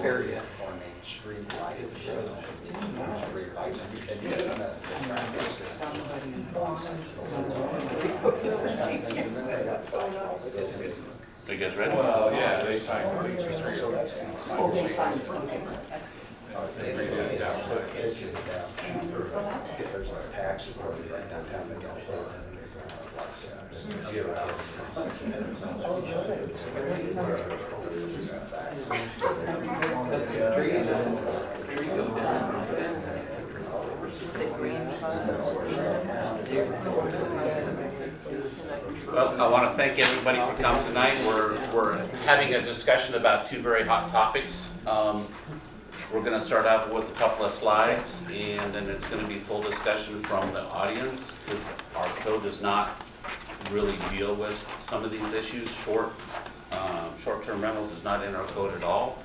area. Are you guys ready? Well, yeah, they signed. Oh, they signed for, okay, that's good. They read it down, so it gets you down. Well, that's good. There's a tax authority right downtown, they don't pay That's the trees and trees go down. Well, I want to thank everybody for coming tonight. We're having a discussion about two very hot topics. We're going to start out with a couple of slides, and then it's going to be full discussion from the audience, because our code does not really deal with some of these issues. Short-term rentals is not in our code at all,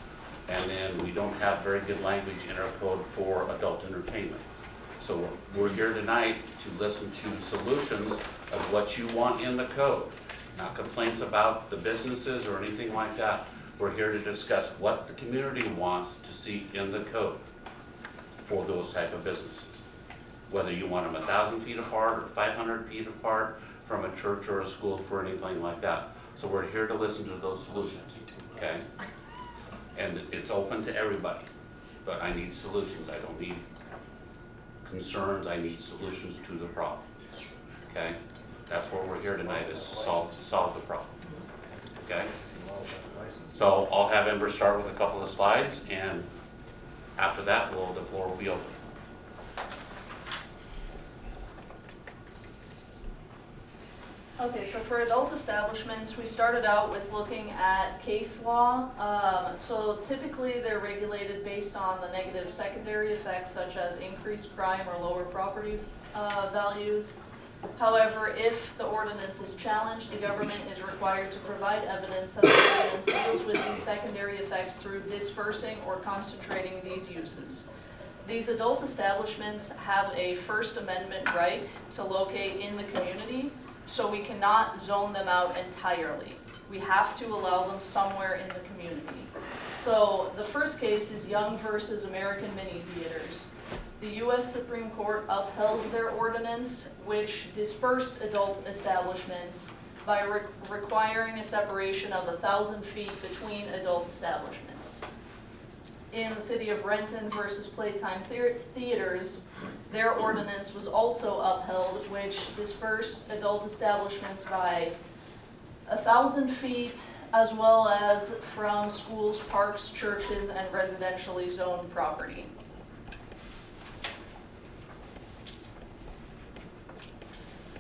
and then we don't have very good language in our code for adult entertainment. So we're here tonight to listen to solutions of what you want in the code, not complaints about the businesses or anything like that. We're here to discuss what the community wants to see in the code for those type of businesses. Whether you want them 1,000 feet apart or 500 feet apart from a church or a school for anything like that. So we're here to listen to those solutions, okay? And it's open to everybody, but I need solutions. I don't need concerns, I need solutions to the problem, okay? That's what we're here tonight, is to solve the problem, okay? So I'll have Ember start with a couple of slides, and after that, the floor will be open. Okay, so for adult establishments, we started out with looking at case law. So typically they're regulated based on the negative secondary effects, such as increased crime or lower property values. However, if the ordinance is challenged, the government is required to provide evidence that the ordinance deals with these secondary effects through dispersing or concentrating these uses. These adult establishments have a First Amendment right to locate in the community, so we cannot zone them out entirely. We have to allow them somewhere in the community. So the first case is Young versus American Mini Theaters. The U.S. Supreme Court upheld their ordinance, which dispersed adult establishments by requiring a separation of 1,000 feet between adult establishments. In the city of Renton versus Playtime Theaters, their ordinance was also upheld, which dispersed adult establishments by 1,000 feet, as well as from schools, parks, churches, and residentially zoned property.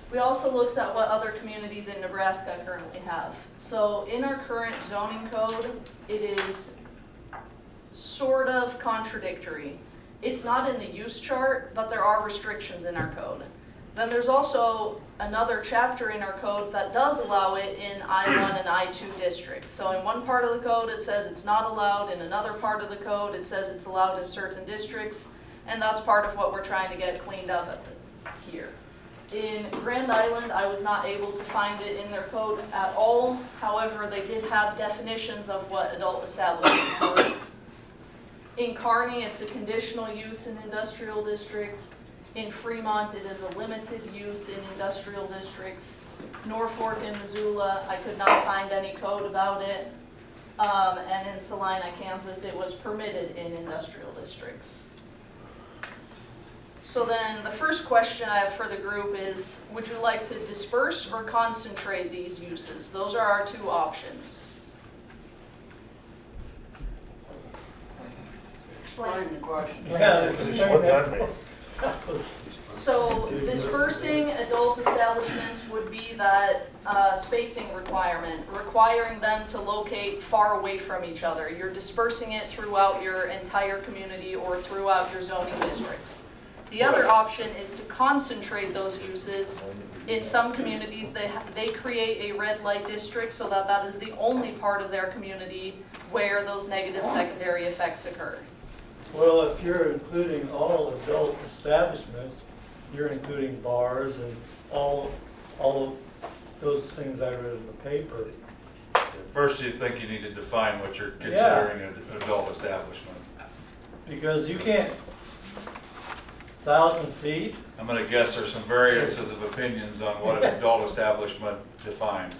We also looked at what other communities in Nebraska currently have. So in our current zoning code, it is sort of contradictory. It's not in the use chart, but there are restrictions in our code. Then there's also another chapter in our code that does allow it in I-1 and I-2 districts. So in one part of the code it says it's not allowed, in another part of the code it says it's allowed in certain districts, and that's part of what we're trying to get cleaned up here. In Grand Island, I was not able to find it in their code at all. However, they did have definitions of what adult establishments were. In Kearney, it's a conditional use in industrial districts. In Fremont, it is a limited use in industrial districts. Norfolk and Missoula, I could not find any code about it. And in Salina, Kansas, it was permitted in industrial districts. So then the first question I have for the group is, would you like to disperse or concentrate these uses? Those are our two options. Explain the question. What's that mean? So dispersing adult establishments would be that spacing requirement, requiring them to locate far away from each other. You're dispersing it throughout your entire community or throughout your zoning districts. The other option is to concentrate those uses. In some communities, they create a red light district so that that is the only part of their community where those negative secondary effects occur. Well, if you're including all adult establishments, you're including bars and all of those things I read in the paper. First, you think you need to define what you're considering an adult establishment. Because you can't, 1,000 feet, I'm gonna guess there's some variances of opinions on what an adult establishment defines.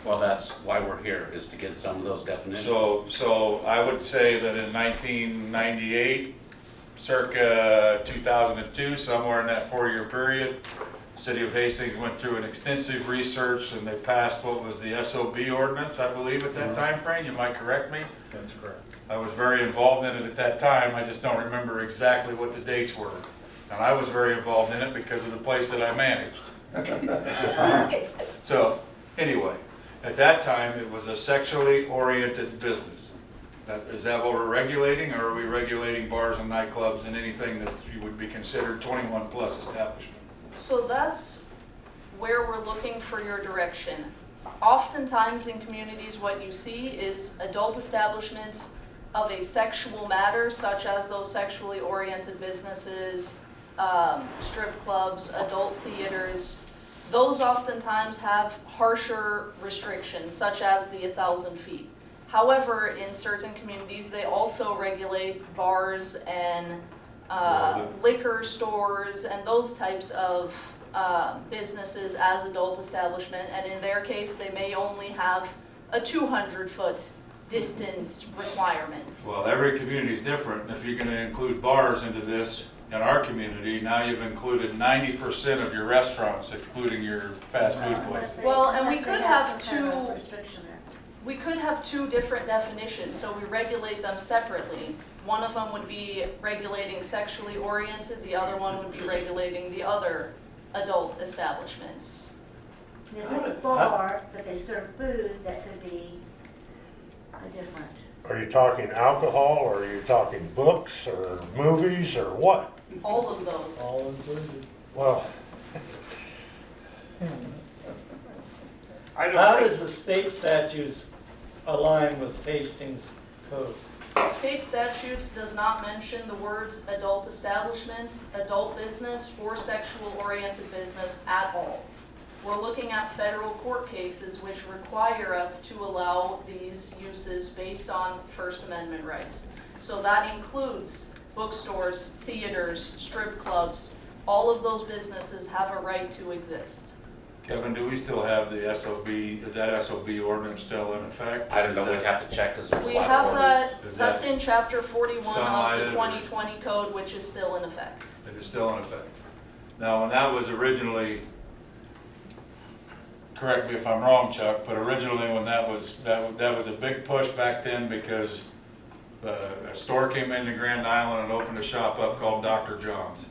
Well, that's why we're here, is to get some of those definitions. So I would say that in 1998, circa 2002, somewhere in that 4-year period, City of Hastings went through an extensive research and they passed what was the SOB ordinance, I believe, at that time frame. You might correct me. That's correct. I was very involved in it at that time. I just don't remember exactly what the dates were. And I was very involved in it because of the place that I managed. So anyway, at that time, it was a sexually oriented business. Is that what we're regulating, or are we regulating bars and nightclubs and anything that would be considered 21 plus establishment? So that's where we're looking for your direction. Oftentimes in communities, what you see is adult establishments of a sexual matter, such as those sexually oriented businesses, strip clubs, adult theaters. Those oftentimes have harsher restrictions, such as the 1,000 feet. However, in certain communities, they also regulate bars and liquor stores and those types of businesses as adult establishment. And in their case, they may only have a 200-foot distance requirement. Well, every community is different. If you're going to include bars into this, in our community, now you've included 90% of your restaurants, excluding your fast food places. Well, and we Unless could they have some kind of two- restriction there. We could have two different definitions, so we regulate them separately. One of them would be regulating sexually oriented, the other one would be regulating the other adult establishments. And if it's a bar, but they serve food, that could be a different. Are you talking alcohol, or are you talking books, or movies, or what? All of those. all included. Well, How does the state statutes align with Hastings code? State statutes does not mention the words adult establishment, adult business, or sexual oriented business at all. We're looking at federal court cases which require us to allow these uses based on First Amendment rights. So that includes bookstores, theaters, strip clubs. All of those businesses have a right to exist. Kevin, do we still have the SOB, is that SOB ordinance still in effect? I don't know, Is we'd that- have to check because there's a We lot of have ordinance. that, Is that's that in chapter 41 of sunlighted the or- 2020 code, which is still in effect. It is still in effect. Now, when that was originally, correct me if I'm wrong, Chuck, but originally when that was a big push back then because a store came into Grand Island and opened a shop up called Dr. John's.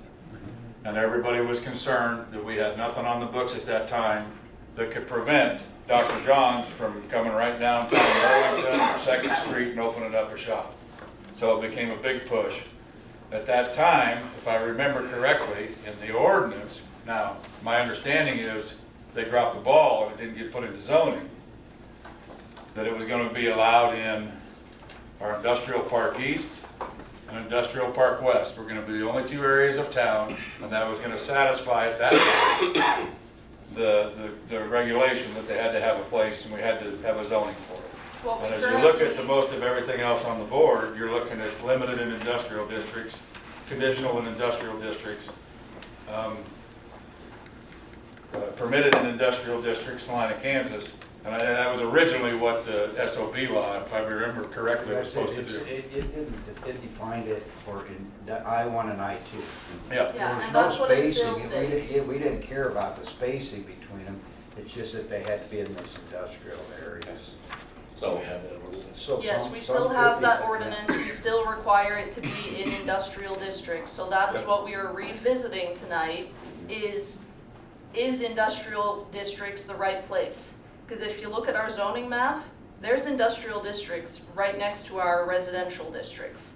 And everybody was concerned that we had nothing on the books at that time that could prevent Dr. John's from coming right downtown Arlington or 2nd Street and opening up a shop. So it became a big push. At that time, if I remember correctly, in the ordinance, now, my understanding is they dropped the ball and it didn't get put into zoning, that it was going to be allowed in our industrial park east and industrial park west. We're going to be the only two areas of town, and that was going to satisfy at that time the regulation that they had to have a place and we had to have a zoning for it. What we And as you look at the currently- most of everything else on the board, you're looking at limited in industrial districts, conditional in industrial districts, permitted in industrial districts, Salina, Kansas. And that was originally what the SOB law, if I remember correctly, was supposed to do. It defined it for I-1 and I-2. Yeah, Yeah, There was and no that's what it still spacing. states. We didn't care about the spacing between them, it's just that they had to be in those industrial areas. So, So Yes, some- we some still could have be- that ordinance, we still require it to be in industrial districts, so that is Yep. what we are revisiting tonight, is industrial districts the right place? Because if you look at our zoning map, there's industrial districts right next to our residential districts.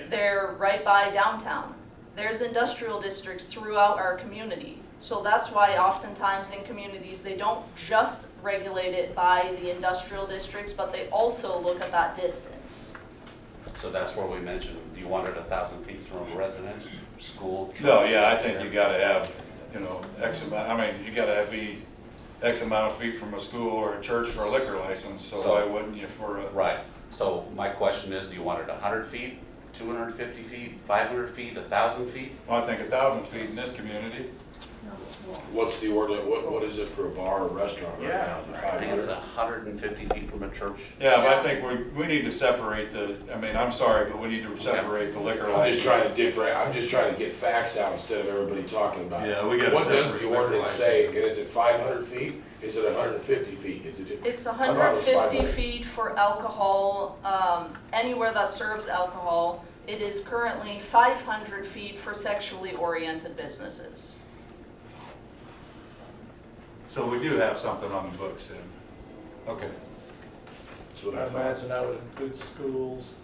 They're right by downtown. There's industrial districts throughout our community. So that's why oftentimes in communities, they don't just regulate it by the industrial districts, but they also look at that distance. so that's where we mentioned, you wanted 1,000 feet from a residential, school, church. no, yeah, I think you gotta have, X amount, I mean, you gotta be X amount of feet from a school or a church for a liquor license, so So- why wouldn't you for a? Right, so my question is, do you want it 100 feet, 250 feet, 500 feet, 1,000 feet? Well, I think 1,000 feet in this community. What's the order, what is it for a bar or restaurant right now? Is it I think it's 500? 150 feet from a church. Yeah, but I think we need to separate the, I mean, I'm sorry, but we need to separate the liquor I'm just license. I'm just trying to get facts out instead of everybody talking about it. Yeah, we gotta What does separate the liquor ordinance license. say, and is it 500 feet? Is it 150 feet? Is it? It's I thought it was 150 500. feet for alcohol, anywhere that serves alcohol. It is currently 500 feet for sexually oriented businesses. So we do have something on the books then. Okay. That's what I I thought. imagine that would include schools.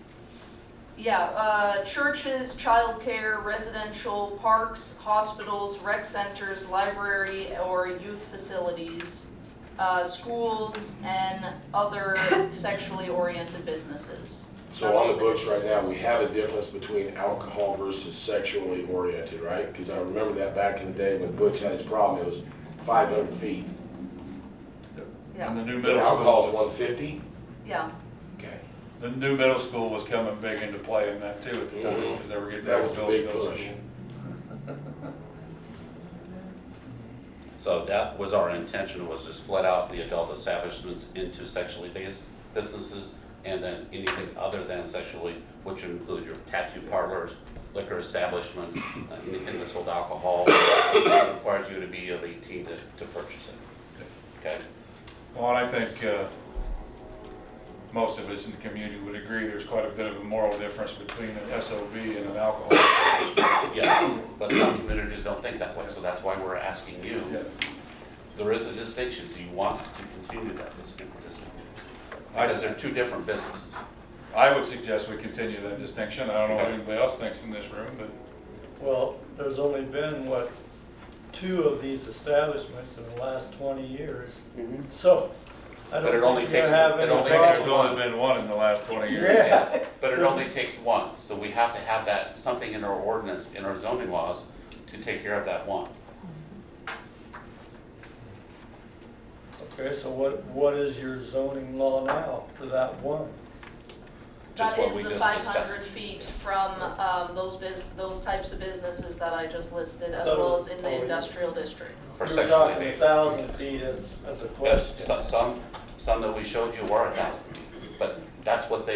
Yeah, churches, childcare, residential, parks, hospitals, rec centers, library or youth facilities, schools, and other sexually oriented businesses. So That's on what the books right now, distance we is. have a difference between alcohol versus sexually oriented, right? Because I remember that back in the day when Butch had his problem, it was 500 feet. Yeah, And the new But middle alcohol's school, 150? yeah. Okay. the new middle school was coming big into play in that too at the time, Mhm. because they were getting That ready was to the build big middle push. school. So that was our intention, was to split out the adult establishments into sexually based businesses and then anything other than sexually, which would include your tattoo parlors, liquor establishments, anything that sold alcohol, that requires you to be of 18 to purchase it. Okay? Well, and I think most of us in the community would agree there's quite a bit of a moral difference between an SOB and an alcohol establishment. Yes, but some communities don't think that way, so that's why we're asking you. Yes. There is a distinction. Do you want to continue that distinction? I- Because they're two different businesses. I would suggest we continue that distinction. I don't know what Okay. anybody else thinks in this room, but Well, there's only been, what, 2 of these establishments in the last 20 years. So I But it don't only think you takes- have it any only I think takes there's problem. only been one in the last 20 years. Yeah. But it only takes one, so we have to have that, something in our ordinance, in our zoning laws, to take care of that one. Okay, so what is your zoning law now for that one? Just That what is we the just 500 discussed. feet from those types of businesses that I just listed, as well as in the industrial districts. For You were sexually talking based. 1,000 feet as a Yes, question. some that we showed you were 1,000 feet, but that's what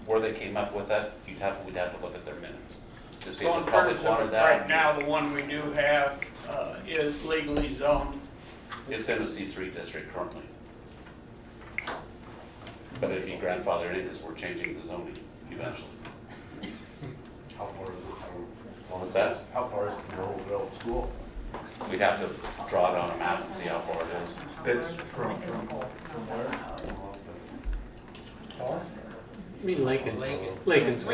where they came up with that, we'd have to look at their minutes to see So if in the public terms of wanted it, that. right now, the one we do have is legally zoned. It's in the C3 district currently. But it'd be grandfathered in because we're changing the zoning eventually. How far is it What's that? How far is Monroeville School? We'd have to draw it on a map and see how far it is. It's from where? I mean Lincoln. Lincoln School.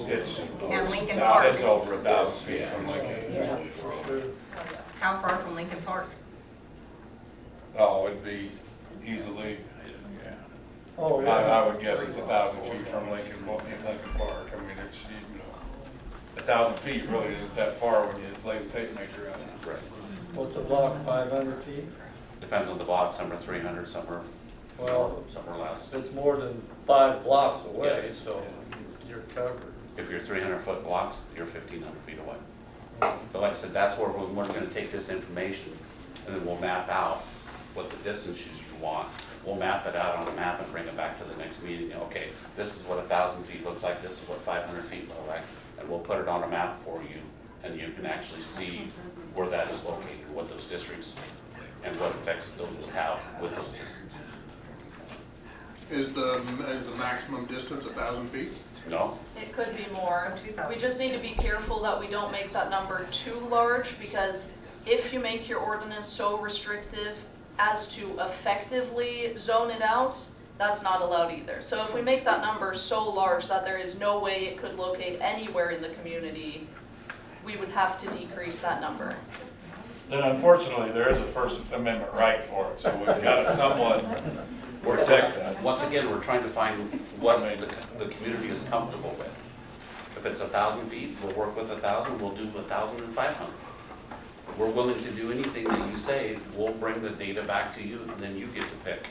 It's And Lincoln Park. it's over 1,000 feet from Lincoln. Yeah, for sure. How far from Lincoln Park? Oh, it'd be easily, Oh, I yeah. would guess it's 1,000 feet from Lincoln Park. I mean, it's, 1,000 feet really isn't that far when you lay the tape measure out. Right. What's a block, 500 feet? Depends on the block, some are 300, some are Well, some are less. it's more than 5 blocks away, Yes. so you're covered. If you're 300-foot blocks, you're 1,500 feet away. But like I said, that's where we're gonna take this information and then we'll map out what the distances you want. We'll map it out on a map and bring it back to the next meeting. Okay, this is what 1,000 feet looks like, this is what 500 feet look like, and we'll put it on a map for you, and you can actually see where that is located, what those districts, and what effects those would have with those districts. Is the maximum distance 1,000 feet? No? It could be more. We just need to be careful that we don't make that number too large, because if you make your ordinance so restrictive as to effectively zone it out, that's not allowed either. So if we make that number so large that there is no way it could locate anywhere in the community, we would have to decrease that number. Then unfortunately, there is a First Amendment right for it, so we've got to somewhat protect that. Once again, we're trying to find what the community is comfortable with. If it's 1,000 feet, we'll work with 1,000, we'll do 1,500. we're willing to do anything that you say. We'll bring the data back to you, and then you get to pick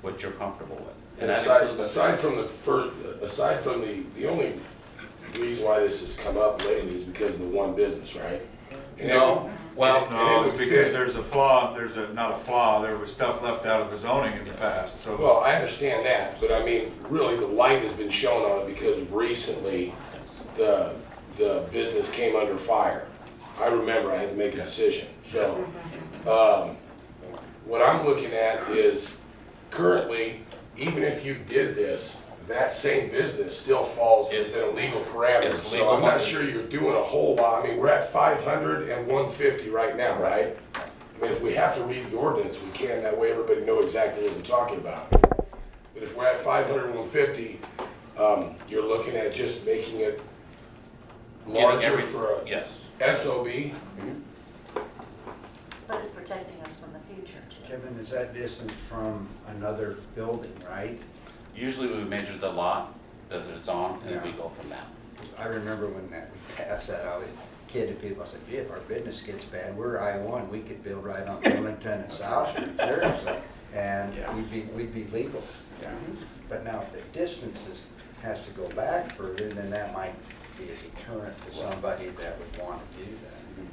what you're comfortable with. And that includes, Aside from the only reason why this has come up lately is because of the one business, right? no, well, No, it's because there's a flaw, not a flaw, there was stuff left out of the zoning in the past, so. Well, I understand that, but I mean, really, the light has been shown on it because recently the business came under fire. I remember I had to make a decision. So, what I'm looking at is currently, even if you did this, that same business still falls within a legal parameter. It's So legal I'm not limits. sure you're doing a whole lot. I mean, we're at 500 and 150 right now, right? I mean, if we have to read the ordinance, we can. That way everybody knows exactly what we're talking about. But if we're at 500 and 150, you're looking at just making it larger for a yes. SOB. But it's protecting us from the future too. Kevin, is that distance from another building, right? Usually we measure the lot that it's on, and we Yeah. go from that. I remember when we passed that, I was kidding people, I said, gee, if our business gets bad, we're I-1, we could build right on Wilmington and South Street, seriously, and we'd be legal. But now if the has to go back further, then that might be a deterrent to somebody that would want to do that.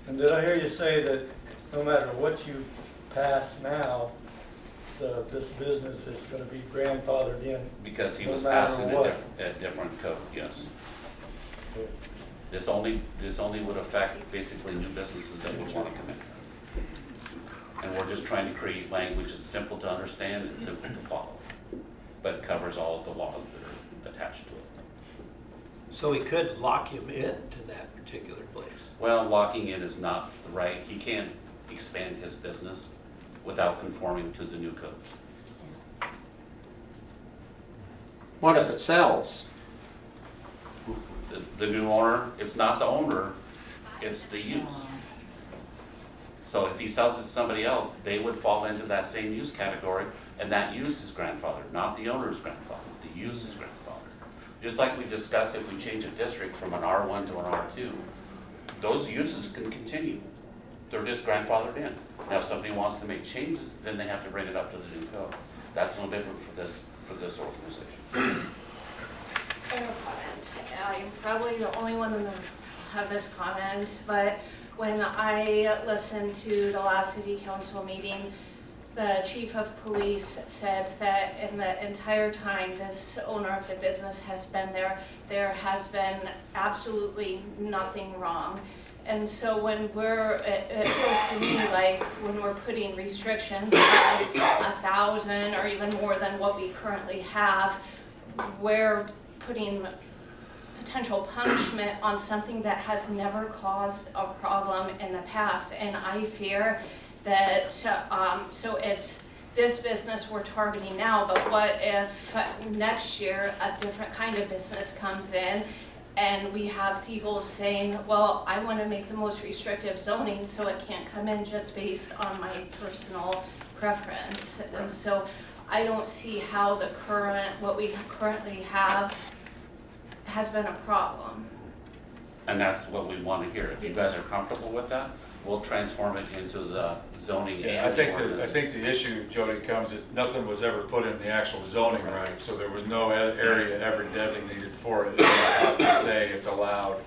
And did I hear you say that no matter what you pass now, this business is gonna be grandfathered in? Because he No was matter passed in what. a different code, yes. This only would affect basically new businesses that would want to come in. And we're just trying to create language that's simple to understand and simple to follow, but covers all of the laws that are attached to it. So we could lock him into that particular place. Well, locking in is not the right, he can't expand his business without conforming to the new code. What if it sells? The new owner, it's not the owner, it's the use. So if he sells it to somebody else, they would fall into that same use category, and that use is grandfathered, not the owner's grandfathered, the use is grandfathered. Just like we discussed, if we change a district from an R1 to an R2, those uses can continue. They're just grandfathered in. Now, if somebody wants to make changes, then they have to bring it up to the new code. That's no different for this organization. I have a comment. I'm probably the only one who have this comment, but when I listened to the last city council meeting, the chief of police said that in the entire time this owner of the business has been there, there has been absolutely nothing wrong. And so when it feels to me like when we're putting restrictions on 1,000 or even more than what we currently have, we're putting potential punishment on something that has never caused a problem in the past. And I fear that, so it's this business we're targeting now, but what if next year a different kind of business comes in and we have people saying, well, I want to make the most restrictive zoning so it can't come in just based on my personal preference. Right. And so I don't see how what we currently have has been a problem. And that's what we want to hear. If you guys are comfortable with that, we'll transform it into the zoning. Yeah, I think the issue, Jody, comes that nothing was ever put in the actual zoning right, so there was no area ever designated for it. You have to say it's allowed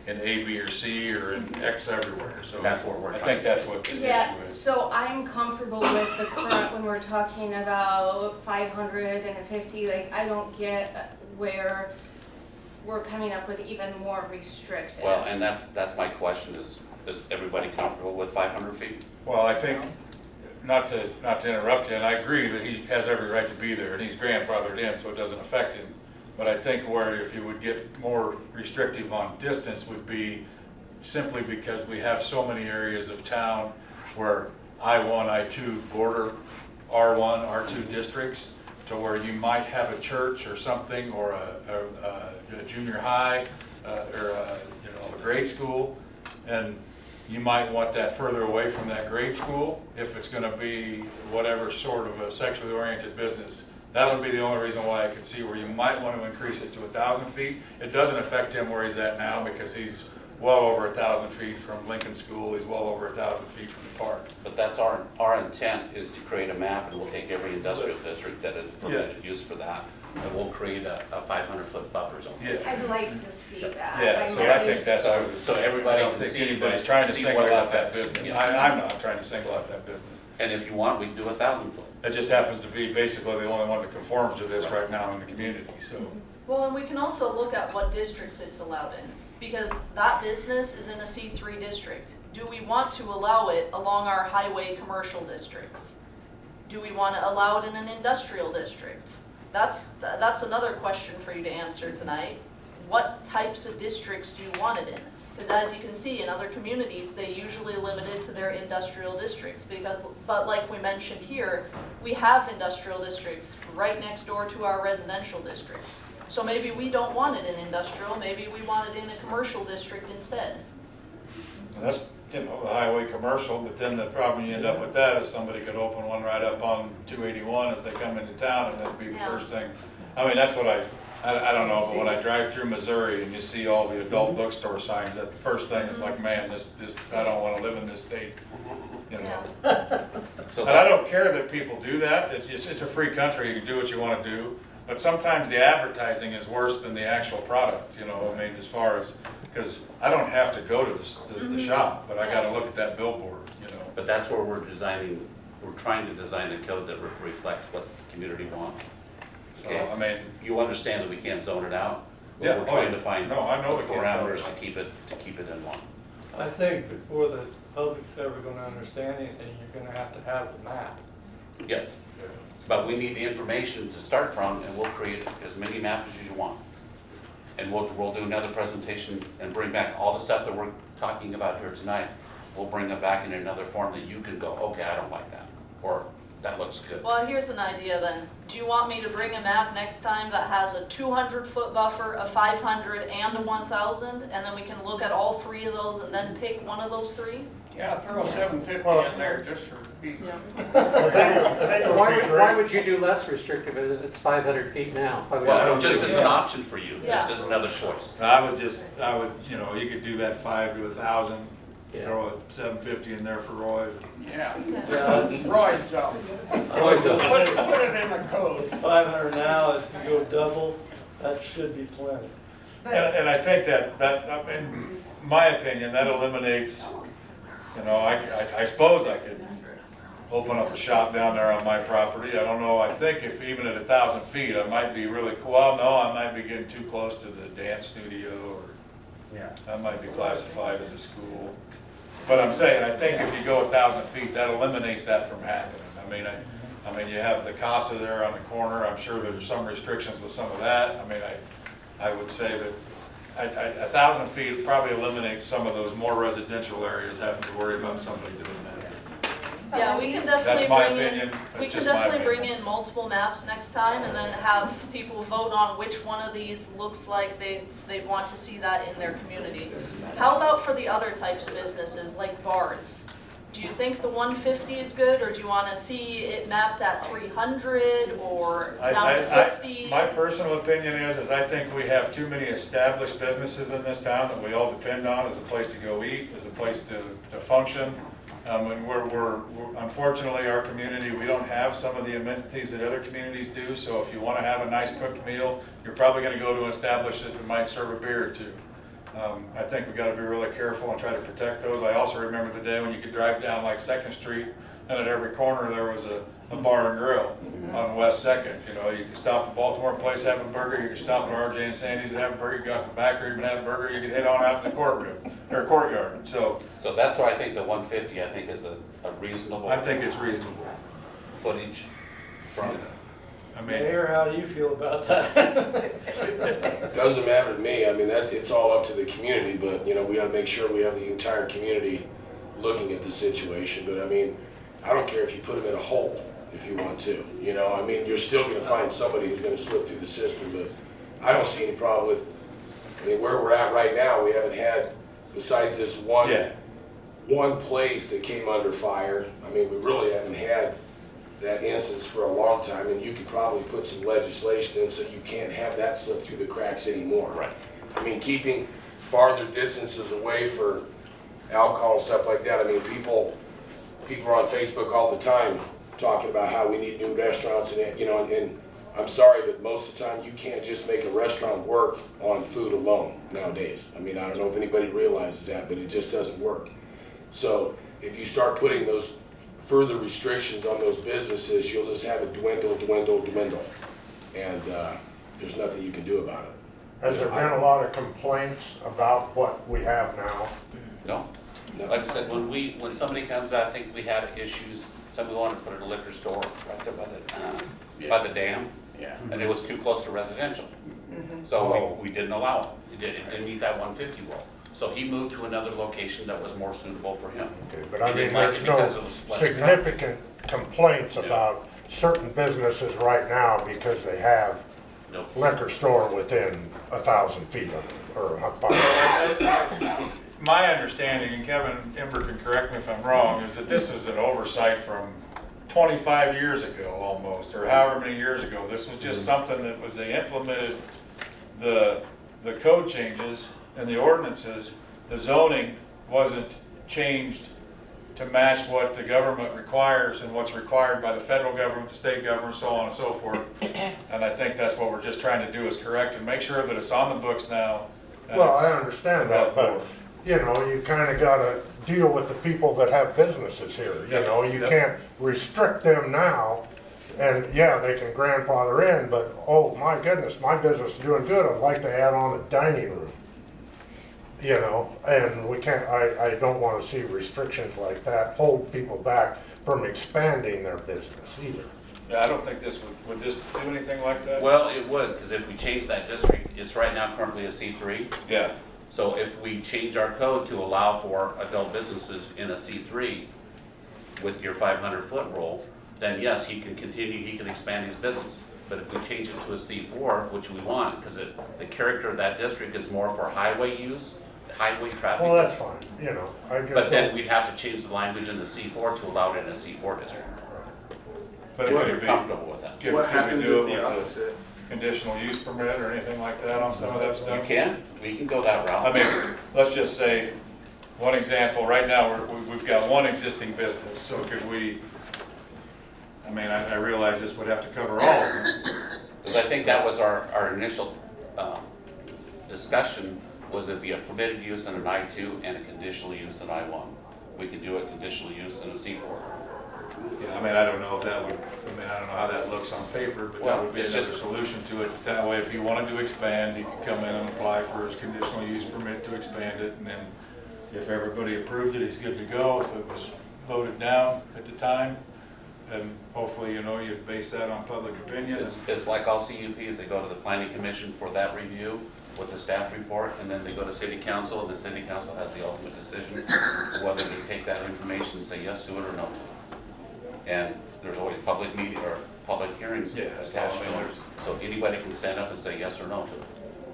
in A, B, or C, or in X everywhere. So that's what we're I trying think that's what the Yeah, issue is. so I'm comfortable with the current, when we're talking about 550, like I don't get where we're coming up with even more restrictive. Well, and that's my question, is everybody comfortable with 500 feet? Well, I think, not to interrupt you, and I agree that he has every right to be there, and he's grandfathered in, so it doesn't affect him. But I think where if you would get more restrictive on distance would be simply because we have so many areas of town where I-1, I-2 border R1, R2 districts, to where you might have a church or something, or a junior high, or a grade school, and you might want that further away from that grade school if it's going to be whatever sort of a sexually oriented business. That would be the only reason why I could see where you might want to increase it to 1,000 feet. It doesn't affect him where he's at now because he's well over 1,000 feet from Lincoln School, he's well over 1,000 feet from the park. But that's our intent is to create a map, and we'll take every industrial district that is permitted use for that, and we'll create a 500-foot buffer zone. Yeah, I'd like to see that. yeah, so I think that's So, what, so I everybody don't can think see. anybody's trying to see single what it out that affects. business. Yeah. I'm not trying to single out that business. And if you want, we can do 1,000 foot. It just happens to be basically the only one that conforms to this right now in the community, so. Well, and we can also look at what districts it's allowed in, because that business is in a C3 district. Do we want to allow it along our highway commercial districts? Do we want to allow it in an industrial district? That's another question for you to answer tonight. What types of districts do you want it in? Because as you can see, in other communities, they usually limit it to their industrial districts but like we mentioned here, we have industrial districts right next door to our residential districts. So maybe we don't want it in industrial, maybe we want it in a commercial district instead. That's, the highway commercial, but then the problem you end up with that is somebody could open one right up on 281 as they come into town, and that'd be the first thing. I mean, that's what I don't know, but when I drive through Missouri and you see all the adult bookstore signs, that first thing is like, man, this I don't want to live in this state, you know. So And I don't care that people do that. It's a free country. You can do what you want to do. But sometimes the advertising is worse than the actual product, you know. I mean, as far as, because I don't have to go to the shop, but I got to look at that billboard, you know. But that's where we're trying to design a code that reflects what the community wants. So, Okay. I mean, You understand that we can't zone it out? But Yeah, we're trying yeah. to find No, I know we can't zone parameters it out. to keep it in one. I think before the public's ever gonna understand anything, you're gonna have to have the map. Yes. But we need the information to start from, and we'll create as many maps as you want. And we'll do another presentation and bring back all the stuff that we're talking about here tonight. We'll bring it back in another form that you can go, okay, I don't like that, or that looks good. Well, here's an idea then. Do you want me to bring a map next time that has a 200-foot buffer, a 500, and a 1,000? And then we can look at all three of those and then pick one of those three? Yeah, throw 750 in there just for being. So why would you do less restrictive if it's 500 feet now? Well, just as an option for you, just Yeah. as another choice. I would, you know, you could do that 5 to 1,000, Yeah. throw a 750 in there for Roy. Yeah. Yeah, Roy's job. Roy's job. Put it in the code. it's 500 now, if you go double, that should be plenty. And I think that, I mean, my opinion, that eliminates, you know, I suppose I could open up a shop down there on my property. I don't know, I think if even at 1,000 feet, I might be really, well, no, I might be getting too close to the dance studio, or Yeah. I might be classified as a school. But I'm saying, I think if you go 1,000 feet, that eliminates that from happening. I mean, you have the Casa there on the corner. I'm sure there's some restrictions with some of that. I mean, I would say that 1,000 feet probably eliminates some of those more residential areas having to worry about somebody doing that. Yeah, we can That's definitely my bring in, opinion. we That's can just my definitely bring opinion. in multiple maps next time and then have people vote on which one of these looks like they want to see that in their community. How about for the other types of businesses like bars? Do you think the 150 is good, or do you want to see it mapped at 300 or down to 50? My personal opinion is I think we have too many established businesses in this town that we all depend on as a place to go eat, as a place to function. And we're unfortunately, our community, we don't have some of the amenities that other communities do. So if you want to have a nice cooked meal, you're probably going to go to an establishment that might serve a beer or two. I think we got to be really careful and try to protect those. I also remember the day when you could drive down like 2nd Street, and at every corner there was a bar and grill on West 2nd. You know, you could stop at Baltimore Place, have a burger. You could stop at RJ and Sandy's and have a burger. You got the back room and have a burger. You could head on out to the courtyard. So that's why I think the 150, I think, is a reasonable. I think it's reasonable. Footage from. I mean, Mayor, how do you feel about that? Doesn't matter to me. I mean, it's all up to the community, but, you know, we gotta make sure we have the entire community looking at the situation. But I mean, I don't care if you put them in a hole if you want to, you know, I mean, you're still gonna find somebody who's gonna slip through the system, but I don't see any problem with, I mean, where we're at right now, we haven't had, besides this one place that came under fire, I mean, we really haven't had that instance for a long time, and you could probably put some legislation in so you can't have that slip through the cracks anymore. Right. I mean, keeping farther distances away for alcohol and stuff like that. I mean, people are on Facebook all the time talking about how we need new restaurants and, you know, and I'm sorry, but most of the time you can't just make a restaurant work on food alone nowadays. I mean, I don't know if anybody realizes that, but it just doesn't work. So if you start putting those further restrictions on those businesses, you'll just have it dwindle. And there's nothing you can do about it. Has there been a lot of complaints about what we have now? No. Like I said, when somebody comes, I think we had issues, somebody wanted to put a liquor store right there by the dam. Yeah. And it was too close to residential. So we didn't allow it. It didn't meet that 150 rule. So he moved to another location that was more suitable for him. Okay, but I He mean, didn't like there's it no because it was less significant complaints about certain businesses right now because they have Nope. liquor store within 1,000 feet of them, or 500. My understanding, and Kevin Ember can correct me if I'm wrong, is that this is an oversight from 25 years ago almost, or however many years ago. This was just something that was, they implemented the code changes and the ordinances. The zoning wasn't changed to match what the government requires and what's required by the federal government, the state government, so on and so forth. And I think that's what we're just trying to do, is correct and make sure that it's on the books now. Well, I understand that, but, you know, you kind of got to deal with the people that have businesses here, you know? You can't restrict them now, and yeah, they can grandfather in, but, oh my goodness, my business is doing good, I'd like to add on a dining room. You know, and we can't, I don't want to see restrictions like that hold people back from expanding their business either. Yeah, I don't think this would this do anything like that? Well, it would, because if we change that district, it's right now currently a C3. Yeah. So if we change our code to allow for adult businesses in a C3 with your 500-foot rule, then yes, he can continue, he can expand his business. But if we change it to a C4, which we want, because the character of that district is more for highway use, highway traffic. Well, that's fine, you know. But then we'd have to change the language in the C4 to allow it in a C4 district. But If could you're it be, comfortable with that. could we do it with the conditional use permit or anything like that on some of that stuff? We can go that route. I mean, let's just say, one example, right now, we've got one existing business, so could we, I mean, I realize this would have to cover all of them. Because I think that was our initial discussion, was it be a permitted use in an I2 and a conditional use in I1. We could do a conditional use in a C4. Yeah, I mean, I don't know if that would, I mean, I don't know how that looks on paper, but that would be another solution to it. That way, if he wanted to expand, he could come in and apply for his conditional use permit to expand it, and then if everybody approved it, he's good to go. If it was voted down at the time, then hopefully, you know, you'd base that on public opinion. It's like all CUPs, they go to the planning commission for that review with the staff report, and then they go to city council, and the city council has the ultimate decision whether they take that information and say yes to it or no to it. And there's always public meeting or public hearings attached to it, so anybody can stand up and say yes or no to it.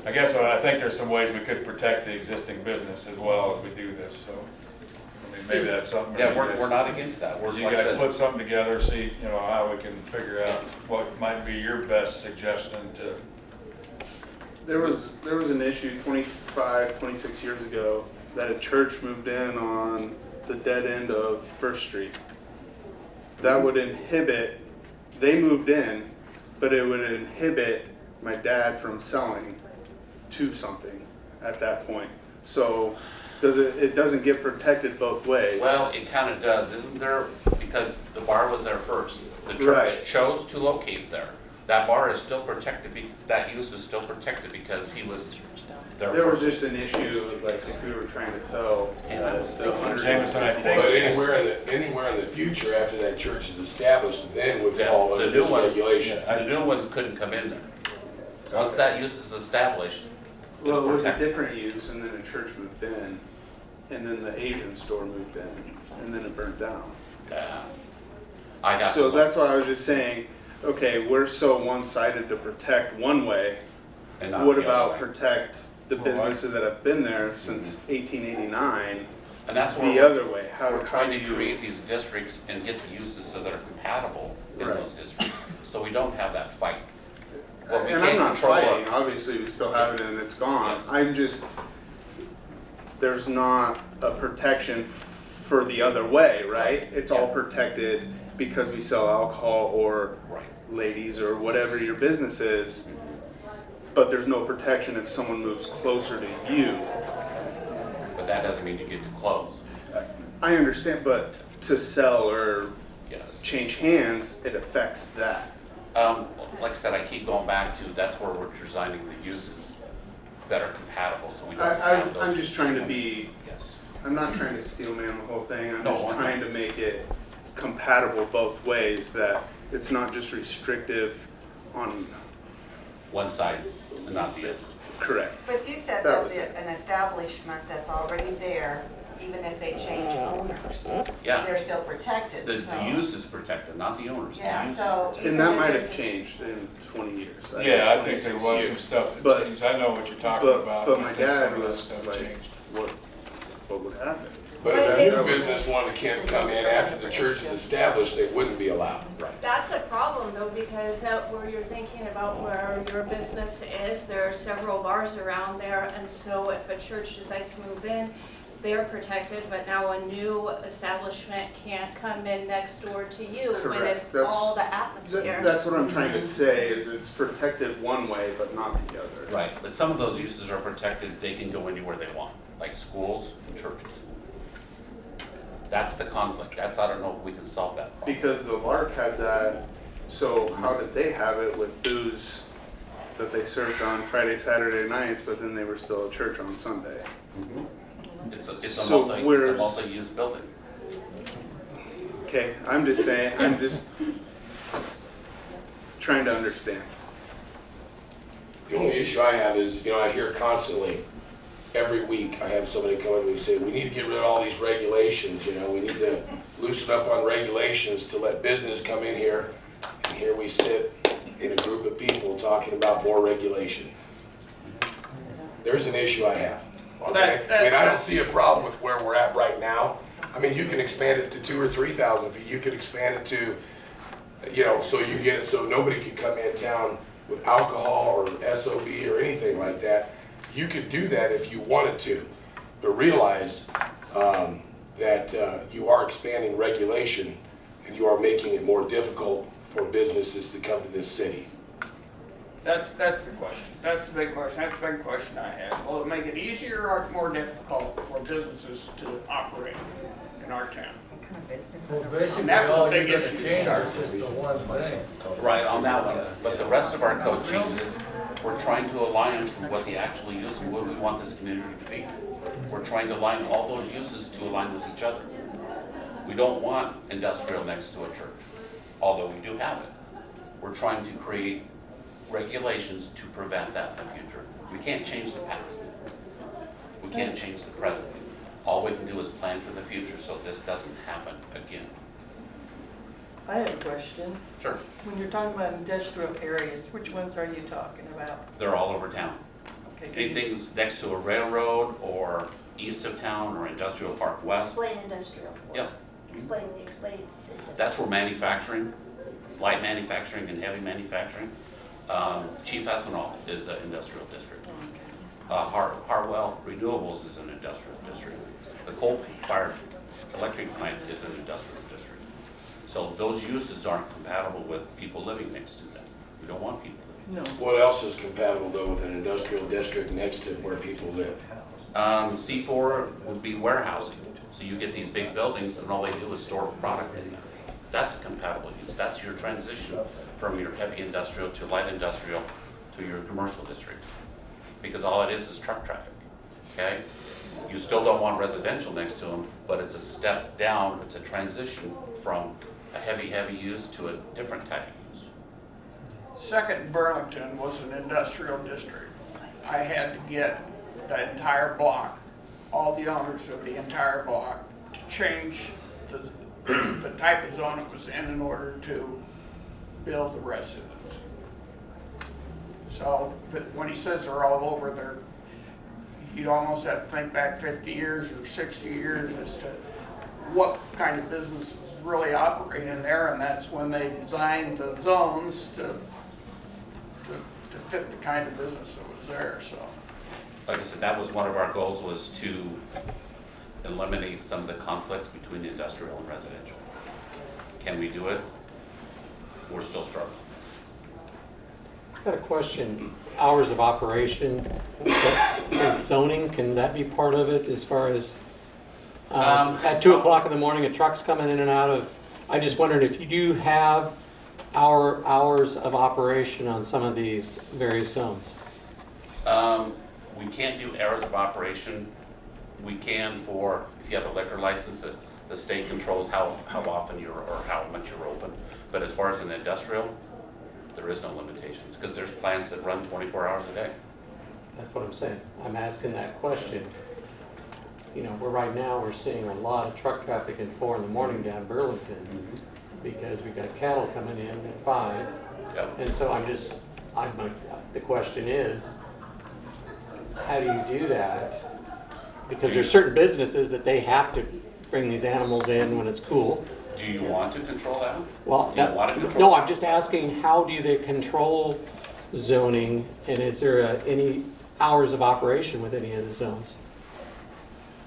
I guess I think there's some ways we could protect the existing business as well as we do this, so, I mean, maybe that's something. Yeah, we're not against that. You guys put something together, see, you know, how we can figure out what might be your best suggestion to. There was an issue 25, 26 years ago that a church moved in on the dead end of First Street. That would inhibit, they moved in, but it would inhibit my dad from selling to something at that point. So it doesn't get protected both ways. Well, it kind of does, isn't there? Because the bar was there first. The church chose to locate there. That bar is still protected, that use is still protected because he was there There first. was just an issue, like if we were trying to sell. Jameson, I think. But anywhere in the future after that church is established, then would fall under this regulation. The new ones couldn't come in there. Once that use is established, it's Well, it was a protected. different use, and then a church moved in, and then the Asian store moved in, and then it burned down. So that's why I was just saying, okay, we're so one-sided to protect one way. And not What the other about way. protect the businesses that have been there since 1889? And that's the where other way. How we're to trying to create these districts and get the uses so that are compatible in those districts, so we don't have that fight. What we And can't I'm not control fighting, obviously we still have it and it's gone. Yes. I'm just, there's not a protection for the other way, right? It's all protected because we sell alcohol or ladies or whatever your business is, but there's no protection if someone moves closer to you. But that doesn't mean you get to close. I understand, but to sell or Yes. change hands, it affects that. Like I said, I keep going back to, that's where we're designing the uses that are compatible, so we don't have those. I'm just trying to be, Yes. I'm not trying to steel man the whole thing, I'm No, just I'm trying to make it compatible both ways, that it's not just restrictive on, One side and not the other. correct. But you said That that was it. an establishment that's already there, even if they change owners, Yeah. they're still protected, The so. use is protected, not the owners. The Yeah, use is so. protected. And that even might if have there's a- changed in 20 years. Yeah, I think there 26 was some years. stuff that But- changed. I know what you're talking But, about. but I my think some dad of that was stuff like, changed. what would happen? But if a new business wanted to come in after the church is established, they wouldn't be allowed. Right. That's a problem though, because where you're thinking about where your business is, there are several bars around there, and so if a church decides to move in, they're protected, but now a new establishment can't come in next door to you when Correct. it's That's- all the atmosphere. That's what I'm trying to say, is it's protected one way, but not the other. Right, but some of those uses are protected, they can go anywhere they want, like schools and churches. That's the conflict, I don't know if we can solve that problem. Because the LARC had that, so how did they have it with booze that they served on Friday, Saturday nights, but then they were still at church on Sunday? It's a So where's- multi-use building. Okay, I'm just saying, I'm just trying to understand. The only issue I have is, I hear constantly, every week, I have somebody come in and we say, we need to get rid of all these regulations, we need to loosen up on regulations to let business come in here. And here we sit in a group of people talking about more regulation. There's an issue I have, okay? I don't see a problem with where we're at right now. You can expand it to 2,000 or 3,000 feet, you could expand it to, so you get it, so nobody could come in town with alcohol or SOB or anything like that. You could do that if you wanted to, but realize that you are expanding regulation and you are making it more difficult for businesses to come to this city. That's the question. That's the big question. That's the big question I have. Will it make it easier or more difficult for businesses to operate in our town? Well, basically, That was a all you're big gonna issue to change start is just the one thing. Right, on that one, but the rest of our code changes, we're trying to align to what the actual use and what we want this community to be. We're trying to align all those uses to align with each other. We don't want industrial next to a church, although we do have it. We're trying to create regulations to prevent that in the future. We can't change the past. We can't change the present. All we can do is plan for the future so this doesn't happen again. I have a question. Sure. When you're talking about industrial areas, which ones are you talking about? They're all over town. Okay. Anything that's next to a railroad or east of town or industrial park west. Explain industrial. Yep. Explain. That's where manufacturing, light manufacturing and heavy manufacturing. Chief Ethanol is an industrial district. Harwell Renewables is an industrial district. The coal-fired electric plant is an industrial district. So those uses aren't compatible with people living next to them. We don't want people living. No. What else is compatible though with an industrial district next to where people live? C4 would be warehousing. So you get these big buildings and all they do is store product in them. That's a compatible use. That's your transition from your heavy industrial to light industrial to your commercial districts. Because all it is truck traffic, okay? You still don't want residential next to them, but it's a step down, it's a transition from a heavy use to a different type of use. Second Burlington was an industrial district. I had to get the entire block, all the owners of the entire block, to change the type of zone it was in order to build the residence. So when he says they're all over there, you almost have to think back 50 years or 60 years as to what kind of business was really operating there, and that's when they designed the zones to fit the kind of business that was there. So like I said, that was one of our goals, was to eliminate some of the conflicts between industrial and residential. Can we do it? We're still struggling. I've got a question. Hours of operation, is zoning, can that be part of it as far as at 2 o'clock in the morning, a truck's coming in and out of, I just wondered if you do have hours of operation on some of these various zones? We can't do hours of operation. We can for, if you have a liquor license, that the state controls how often you're, or how much you're open. But as far as an industrial, there is no limitations, because there's plants that run 24 hours a day. That's what I'm saying. I'm asking that question. You know, right now we're seeing a lot of truck traffic at 4 in the morning down Burlington because we got cattle coming in at 5. Yep. And so the question is, how do you do that? Because there's certain businesses that they have to bring these animals in when it's cool. Do you want to control that? Well, Do you want to control no, that? I'm just asking, how do they control zoning, and is there any hours of operation with any of the zones?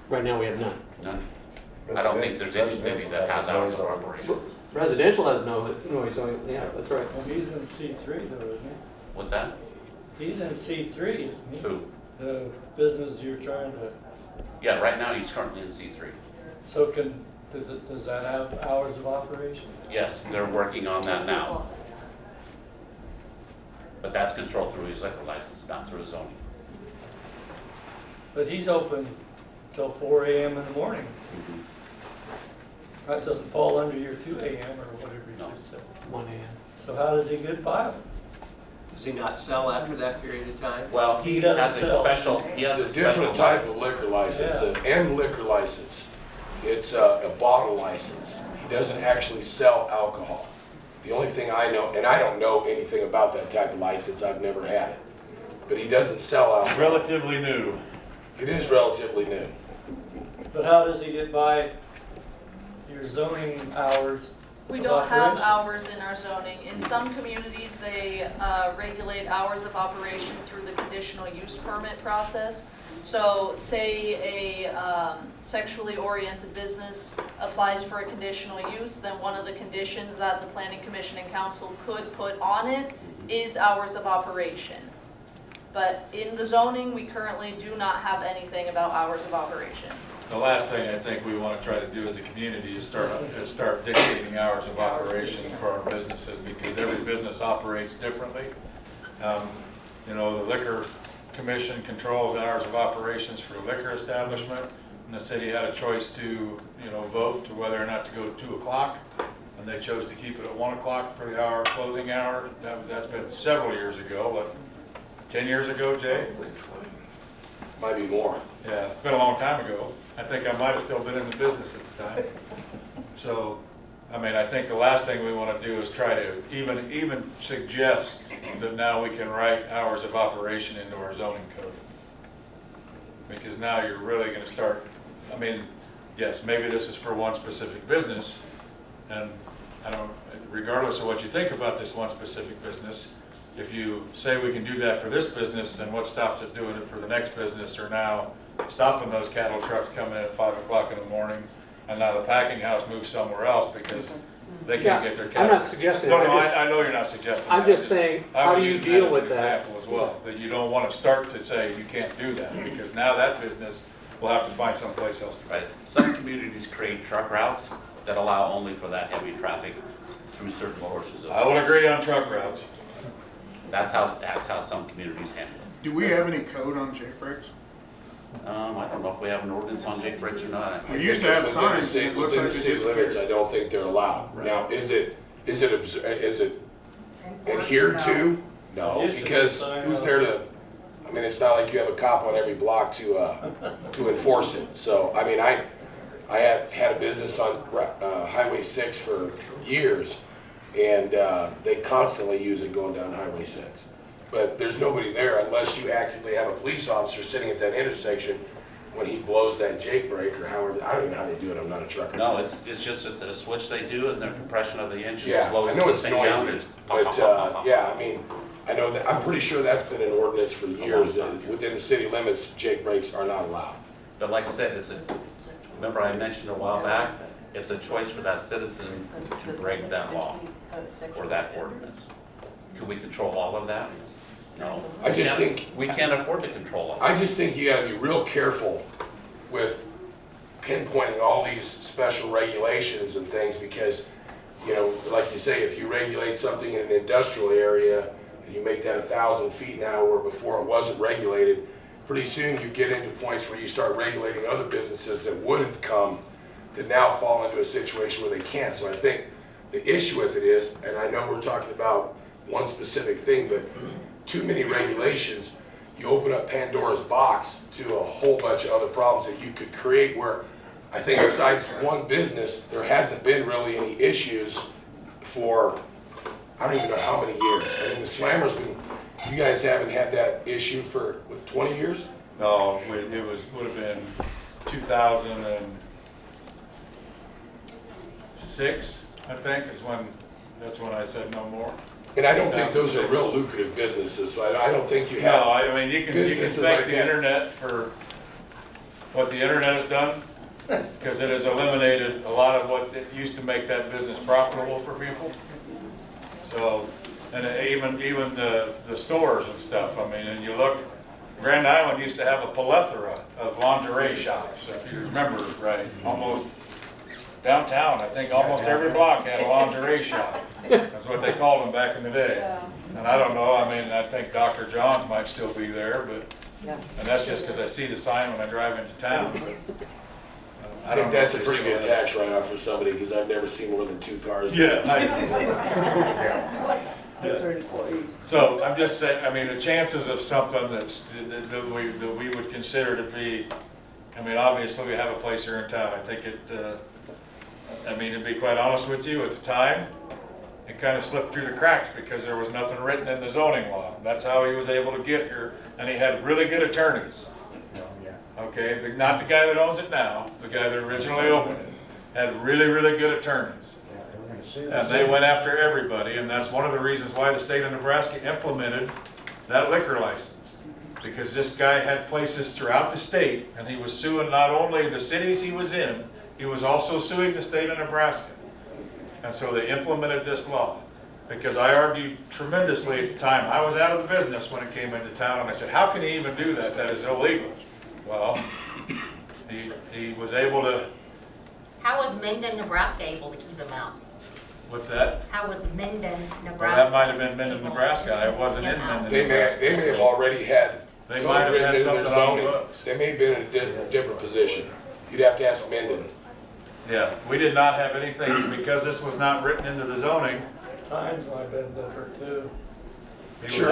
Right now, we have none. None. I don't think there's any city that has hours of operation. Residential has no zoning, yeah, that's right. Well, he's in C3 though, isn't he? What's that? He's in C3, isn't he? Who? The business you're trying to, Yeah, right now he's currently in C3. so does that have hours of operation? Yes, they're working on that now. But that's controlled through his liquor license, not through his zoning. But he's open till 4 a.m. in the morning. That doesn't fall under your 2 a.m. or whatever you No. just said. 1 a.m. So how does he get by? Does he not sell after that period of time? Well, he doesn't has a sell. special, he has a It's a different special type of liquor license, Yeah. an end liquor license. It's a bottle license. He doesn't actually sell alcohol. The only thing I know, and I don't know anything about that type of license, I've never had it, but he doesn't sell alcohol. Relatively new. It is relatively new. But how does he get by your zoning hours? We of don't have operation? hours in our zoning. In some communities, they regulate hours of operation through the conditional use permit process. So say a sexually oriented business applies for a conditional use, then one of the conditions that the planning commission and council could put on it is hours of operation. But in the zoning, we currently do not have anything about hours of operation. The last thing I think we want to try to do as a community is start dictating hours of operation for our businesses, because every business operates differently. You know, the Liquor Commission controls hours of operations for a liquor establishment, and the city had a choice to, you know, vote to whether or not to go 2 o'clock, and they chose to keep it at 1 o'clock for the hour, closing hour. That's been several years ago, but 10 years ago, Jay? Might be more. Yeah, it's been a long time ago. I think I might have still been in the business at the time. So, I mean, I think the last thing we want to do is try to even suggest that now we can write hours of operation into our zoning code. Because now you're really going to start, I mean, yes, maybe this is for one specific business, and regardless of what you think about this one specific business, if you say we can do that for this business, then what stops it doing it for the next business, or now stopping those cattle trucks coming in at 5 o'clock in the morning, and now the packing house moves somewhere else because they can't get their cattle. I'm not suggesting No, that. no, I know you're not suggesting I'm that. just saying, I how was do you using deal as with an that? example as well, that you don't want to start to say you can't do that, because now that business will have to find someplace else to go. Right. Some communities create truck routes that allow only for that heavy traffic through certain portions of. I would agree on truck routes. That's how some communities handle it. Do we have any code on Jake breaks? I don't know if we have an ordinance on Jake breaks or not. We used to have signs. It looks Within like the they city limits, disappeared. I don't think they're allowed. Now, is it adhered to? No, Yes, because sign who's up. there to, I mean, it's not like you have a cop on every block to enforce it. So, I mean, I had a business on Highway 6 for years, and they constantly use it going down Highway 6. But there's nobody there unless you actively have a police officer sitting at that intersection when he blows that Jake brake or however, I don't even know how they do it, I'm not a trucker. No, it's just a switch they do, and the compression of the engine Yeah, slows I know the it's thing down. noisy, It's pop, but pop, pop, pop, pop. yeah, I mean, I know that, I'm pretty sure that's been an ordinance for years, that within the city limits, jake breaks are not allowed. But like I said, remember I mentioned a while back, it's a choice for that citizen to break that law or that ordinance. Can we control all of that? No. I just think, we can't afford to control it. I just think you gotta be real careful with pinpointing all these special regulations and things because, you know, like you say, if you regulate something in an industrial area and you make that 1,000 feet now where before it wasn't regulated, pretty soon you get into points where you start regulating other businesses that would have come that now fall into a situation where they can't. So I think the issue with it is, and I know we're talking about one specific thing, but too many regulations, you open up Pandora's box to a whole bunch of other problems that you could create where I think besides one business, there hasn't been really any issues for, I don't even know how many years. I mean, the Slammer's been, you guys haven't had that issue for, what, 20 years? No, would have been 2006, I think, that's when I said no more. And I don't think those are real lucrative businesses, so I don't think you have. No, I mean, you can businesses thank like the that. internet for what the internet has done, because it has eliminated a lot of what it used to make that business profitable for people. So, and even the stores and stuff, I mean, and you look, Grand Island used to have a plethora of lingerie shops, if you remember right, almost downtown, I think almost every block had a lingerie shop. That's what they called them back in the day. And I don't know, I mean, I think Dr. John's might still be there, but, and that's just because I see the sign when I drive into town. I think that's a pretty good tax write-off for somebody, because I've never seen more than 2 cars. Yeah. So I'm just saying, I mean, the chances of something that we would consider to be, I mean, obviously we have a place here in town. I think I mean, to be quite honest with you, at the time, it kind of slipped through the cracks because there was nothing written in the zoning law. That's how he was able to get here, and he had really good attorneys. Okay, not the guy that owns it now, the guy that originally opened it, had really, really good attorneys. And they went after everybody, and that's one of the reasons why the state of Nebraska implemented that liquor license. Because this guy had places throughout the state, and he was suing not only the cities he was in, he was also suing the state of Nebraska. And so they implemented this law. Because I argued tremendously at the time. I was out of the business when it came into town, and I said, how can he even do that? That is illegal. Well, he was able to. How was Minden, Nebraska able to keep him out? What's that? How was Minden, Nebraska? Well, that might have been Minden, Nebraska. I wasn't in Minden, Nebraska. They may have already had. They might have had something on the books. They may have been in a different position. You'd have to ask Minden. Yeah, we did not have anything, because this was not written into the zoning. Times might have been different too. Sure,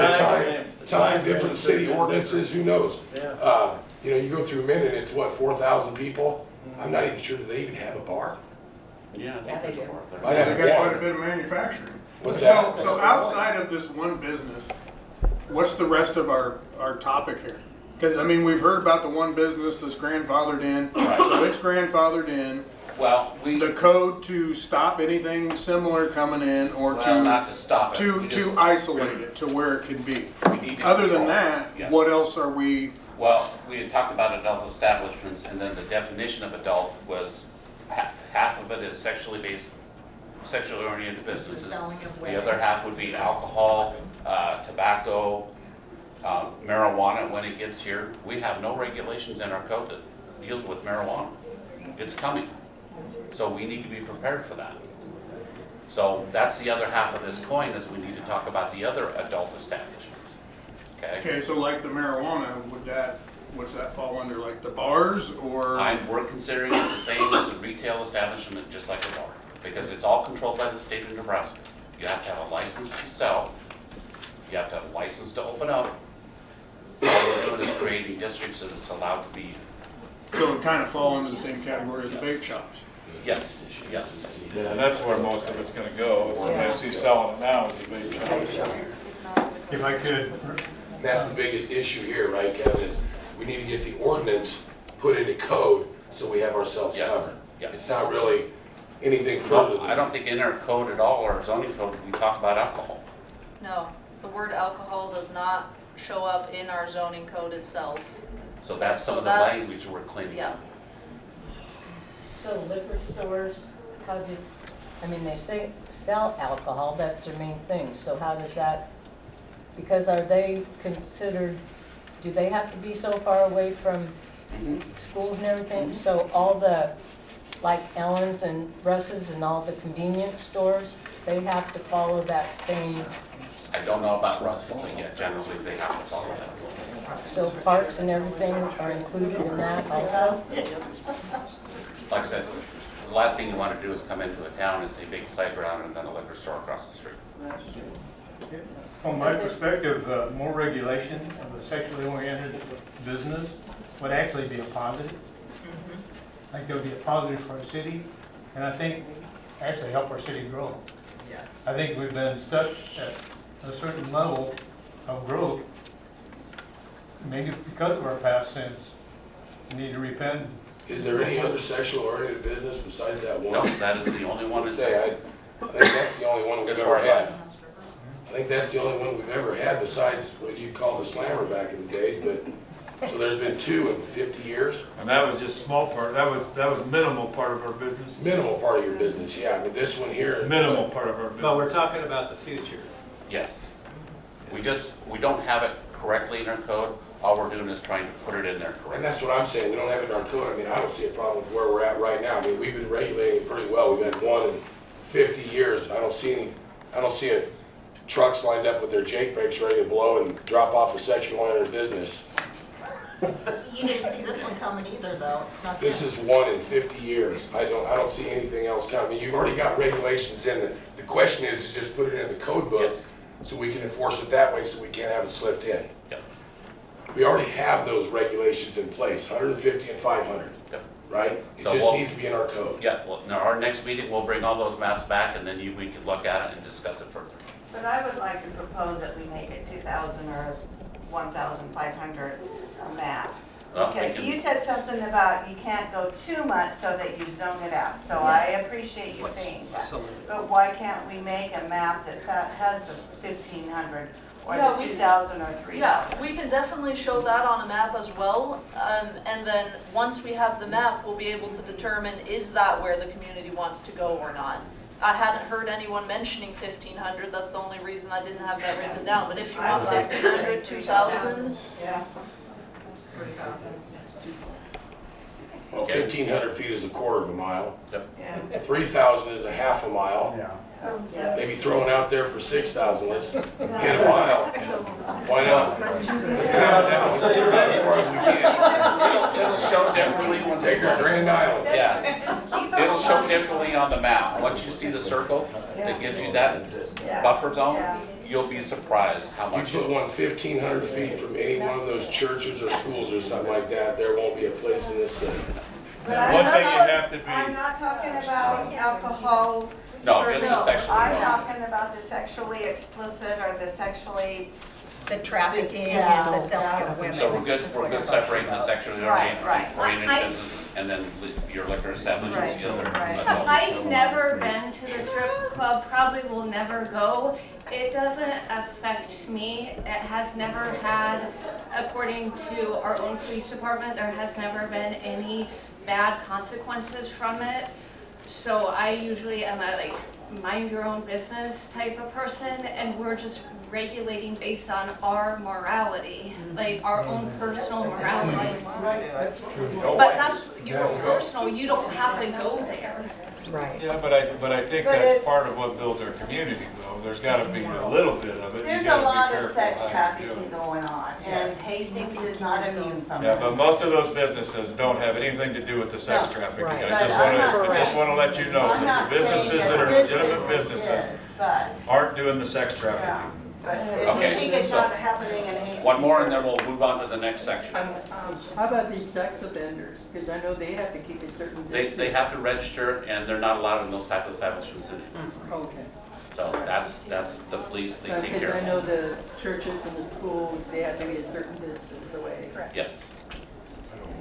time, different city ordinances, who knows? Yeah. You know, you go through Minden, it's what, 4,000 people? I'm not even sure that they even have a bar. Yeah, I think there's a bar there. Might They have got quite a one. bit of manufacturing. What's that? So outside of this one business, what's the rest of our topic here? Because, I mean, we've heard about the one business that's grandfathered in, so it's grandfathered in. Well, The code to stop anything similar coming in, or well, not to stop it. We to just- isolate it to where it can be. we need to Other than control it. that, Yes. what else are we? Well, we had talked about adult establishments, and then the definition of adult was half of it is sexually oriented businesses. selling of The women. other half would be alcohol, tobacco, marijuana when it gets here. We have no regulations in our code that deals with marijuana. It's coming. So we need to be prepared for that. So that's the other half of this coin, is we need to talk about the other adult establishments. Okay? Okay, so like the marijuana, what's that fall under, like the bars, or? We're considering it the same as a retail establishment, just like a bar, because it's all controlled by the state of Nebraska. You have to have a license to sell, you have to have a license to open up. All we're doing is creating districts that it's allowed to be. So it kind of fall under the same category as the vape shops? Yes, yes. Yeah, that's where most of it's gonna go. Unless who's selling it now is the big shop. If I could, And that's the biggest issue here, right, Kevin, is we need to get the ordinance put into code so we have ourselves Yes, covered. yes. It's not really anything further I don't think in our code at all, or our zoning code, we talk about alcohol. No. The word alcohol does not show up in our zoning code itself. So that's some So of the that's- language we're cleaning Yeah. up. So liquor stores, how do, I mean, they say sell alcohol, that's their main thing, so how does that, because are they considered, do they have to be so far away from schools and everything? So all the, like Ellen's and Russ's and all the convenience stores, they have to follow that same, I don't know about Russ's, but yeah, generally they have to follow that. so parks and everything are included in that also? Like I said, the last thing you want to do is come into a town and see a big playground and then a liquor store across the street. From my perspective, more regulation of a sexually oriented business would actually be a positive. I think it would be a positive for our city, and I think actually help our city grow. Yes. I think we've been stuck at a certain level of growth, maybe because of our past sins. We need to repent. Is there any other sexual oriented business besides that one? No, that is the only one. I think that's the only one we've As far ever as I had. I think that's the only one we've ever had besides what you called the slammer back in the days, but, so there's been 2 in 50 years? And that was just small part, that was minimal part of our business. Minimal part of your business, yeah, but this one here. Minimal part of our business. But we're talking about the future. Yes. We don't have it correctly in our code. All we're doing is trying to put it in there And correctly. that's what I'm saying, we don't have it in our code, I mean, I don't see a problem with where we're at right now, I mean, we've been regulating it pretty well, we've had 1 in 50 years, I don't see a trucks lined up with their Jake brakes ready to blow and drop off a sexual oriented business. You didn't see this one coming either, though. It's not This good. is 1 in 50 years. I don't see anything else coming. I mean, you've already got regulations in it. The question is just put it in the code book Yes. so we can enforce it that way so we can't have it slipped in. Yep. We already have those regulations in place, 150 and 500, Yep. right? It So just we'll- needs to be in our code. Yeah, well, now our next meeting, we'll bring all those maps back and then we can look at it and discuss it further. But I would like to propose that we make it 2,000 or 1,500 a map. Well, we Because can- you said something about you can't go too much so that you zone it out. So I appreciate you saying that. But why can't we make a map that has the 1,500 or Yeah, the we 2,000 or 3,000? Yeah, we can definitely show that on a map as well. And then once we have the map, we'll be able to determine, is that where the community wants to go or not? I hadn't heard anyone mentioning 1,500, that's the only reason I didn't have that written down. But if you want 1,500, 2,000, Yeah. Well, 1,500 feet is a quarter of a mile. Yeah. 3,000 is a half a mile. Yeah. Maybe throwing out there for 6,000, let's get a mile. Why not? Let's get out now, let's get that as far as we can. It'll show differently when Take our Grand Island. Yeah. It'll show differently on the map. Once you see the circle that gives you that buffer zone, you'll be surprised how You much. put one 1,500 feet from any one of those churches or schools or something like that, there won't be a place in this city. But One thing you have to be. I'm not talking about alcohol. No, just the sexually I'm oriented. talking about the sexually explicit or the sexually. The trafficking Yeah. and the selling of women. So we're good separating the sexually Right, right. oriented I- business and then your liquor establishments Right, together. right. I've never been to the strip club, probably will never go. It doesn't affect me. It has never had, according to our own police department, there has never been any bad consequences from it. So I usually am a like mind your own business type of person, and we're just regulating based on our morality, like our own personal morality. But that's your personal, you don't have to go there. Right. Yeah, but I think that's part of what builds our community, though. There's gotta be a little bit of it. You There's a gotta be lot of careful sex how you do trafficking it. going on, and Hastings is not immune from Yeah, it. but most of those businesses don't have anything to do with the sex No, trafficking. right. I But just I'm not wanna, I just wanna let you know I'm that not the businesses saying that are this legitimate business businesses is, But, aren't doing the sex yeah, trafficking. but if Okay, you think it's so- not happening in Hastings. One more and then we'll move on to the next section. How about these sex offenders? Because I know they have to keep a certain distance. They have to register and they're not allowed in those type of establishments. Okay. So that's the police, they take Because care I of know it. the churches and the schools, they have to be a certain distance away. Yes.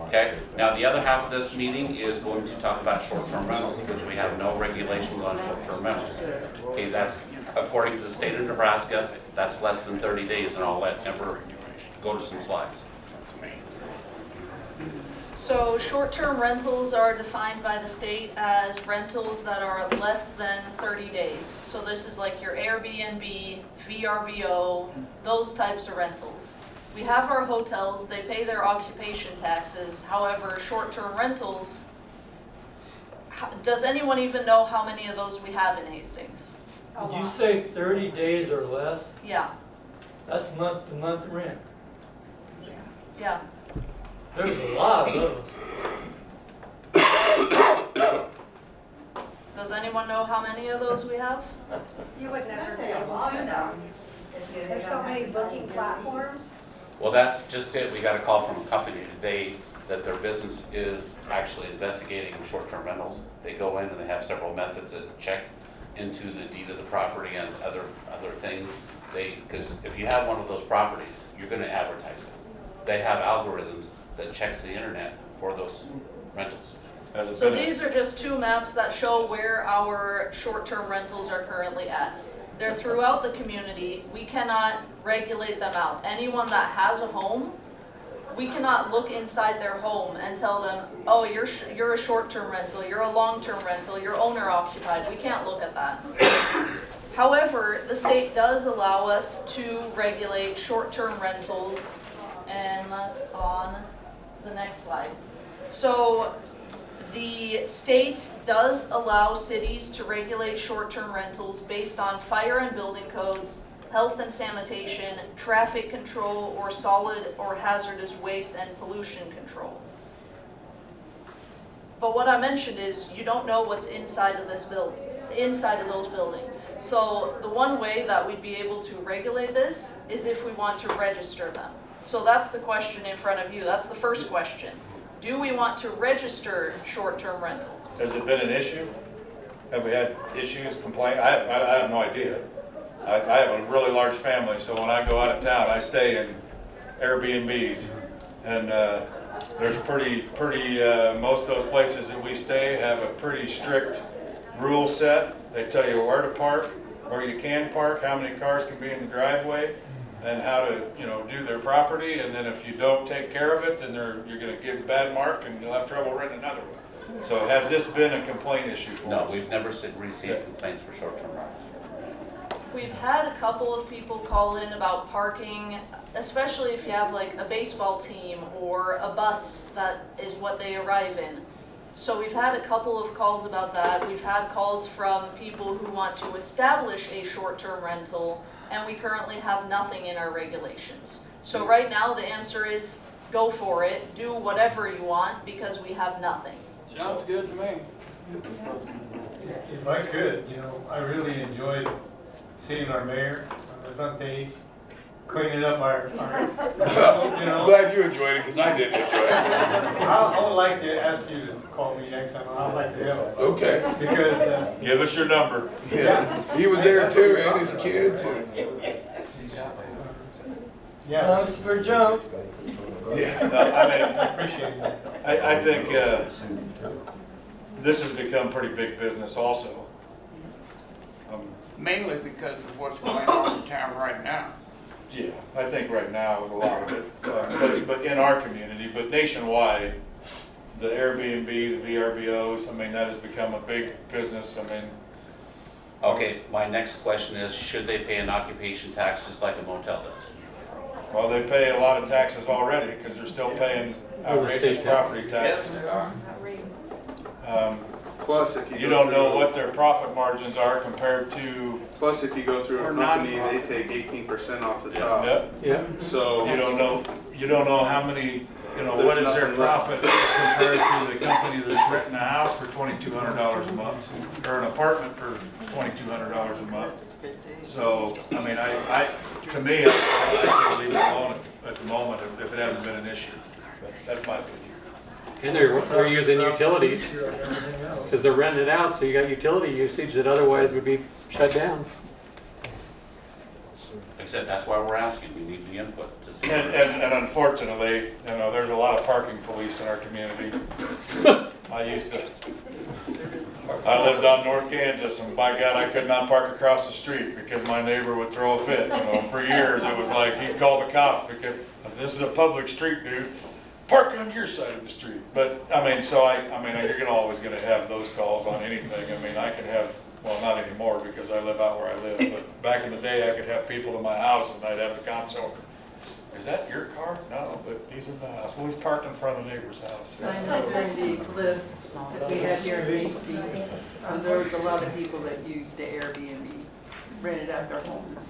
Okay, now the other half of this meeting is going to talk about short-term rentals, which we have no regulations on short-term rentals. Okay, that's according to the state of Nebraska, that's less than 30 days, and I'll let Ember go to some slides. So short-term rentals are defined by the state as rentals that are less than 30 days. So this is like your Airbnb, VRBO, those types of rentals. We have our hotels, they pay their occupation taxes. However, short-term rentals, does anyone even know how many of those we have in Hastings? Did you say 30 days or less? Yeah, That's month-to-month rent. yeah. There's a lot of those. Does anyone know how many of those we have? You would never be That's a able lot to of know. them. There's so many booking platforms. Well, that's just it. We got a call from a company today that their business is actually investigating short-term rentals. They go in and they have several methods that check into the deed of the property and other things. Because if you have one of those properties, you're going to advertise it. They have algorithms that checks the internet for those rentals. So these are just two maps that show where our short-term rentals are currently at. They're throughout the community. We cannot regulate them out. Anyone that has a home, we cannot look inside their home and tell them, oh, you're a short-term rental, you're a long-term rental, you're owner-occupied. We can't look at that. However, the state does allow us to regulate short-term rentals, and that's on the next slide. So the state does allow cities to regulate short-term rentals based on fire and building codes, health and sanitation, traffic control, or solid or hazardous waste and pollution control. But what I mentioned is you don't know what's inside of this building, inside of those buildings. So the one way that we'd be able to regulate this is if we want to register them. So that's the question in front of you. That's the first question. Do we want to register short-term rentals? Has it been an issue? Have we had issues, complaints? I have no idea. I have a really large family, so when I go out of town, I stay in Airbnbs. And there's most of those places that we stay have a pretty strict rule set. They tell you where to park, where you can park, how many cars can be in the driveway, and how to, do their property. And then if you don't take care of it, then you're going to give a bad mark and you'll have trouble renting another one. So has this been a complaint issue for us? No, we've never received complaints for short-term rentals. We've had a couple of people call in about parking, especially if you have like a baseball team or a bus that is what they arrive in. So we've had a couple of calls about that. We've had calls from people who want to establish a short-term rental, and we currently have nothing in our regulations. So right now the answer is go for it, do whatever you want, because we have nothing. Sounds good to me. If I could, I really enjoyed seeing our mayor on the front page, cleaning up our I'm glad you enjoyed it, because I didn't enjoy it. I would like to ask you to call me next time. I'd like to help. Okay. Because, Give us your number. Yeah, he was there too, and his kids. yeah, Thanks for a joke. Yeah. No, I appreciate that. I think this has become pretty big business also. Mainly because of what's going on in town right now. Yeah, I think right now is a lot of it, but in our community, but nationwide, the Airbnb, the VRBOs, that has become a big business. Okay, my next question is, should they pay an occupation tax just like a motel does? Well, they pay a lot of taxes already because they're still paying outrageous property taxes. Plus, if you You go don't know through- what their profit margins are compared to. Plus, if you go through a Or company, they non-profit. take 18% off the top. Yep. Yeah. So You don't know how many, what is their profit compared to the company that's renting a house for $2,200 a month, or an apartment for $2,200 a month. So, to me, I say leave it alone at the moment if it hasn't been an issue. But that's my opinion. And they're using utilities, because they're renting it out, so you got utility usage that otherwise would be shut down. I said, that's why we're asking, we need the input to see. And unfortunately, there's a lot of parking police in our community. I lived on North Kansas, and by God, I could not park across the street because my neighbor would throw a fit. For years, it was like he'd call the cops because this is a public street, dude. Park on your side of the street. But you're always gonna have those calls on anything. I could have, well, not anymore because I live out where I live, but back in the day, I could have people to my house and I'd have the cops over. Is that your car? No, but he's in the house. Well, he's parked in front of the neighbor's house. I know during the eclipse that we had here in Hastings, there was a lot of people that used the Airbnb, rented out their homes.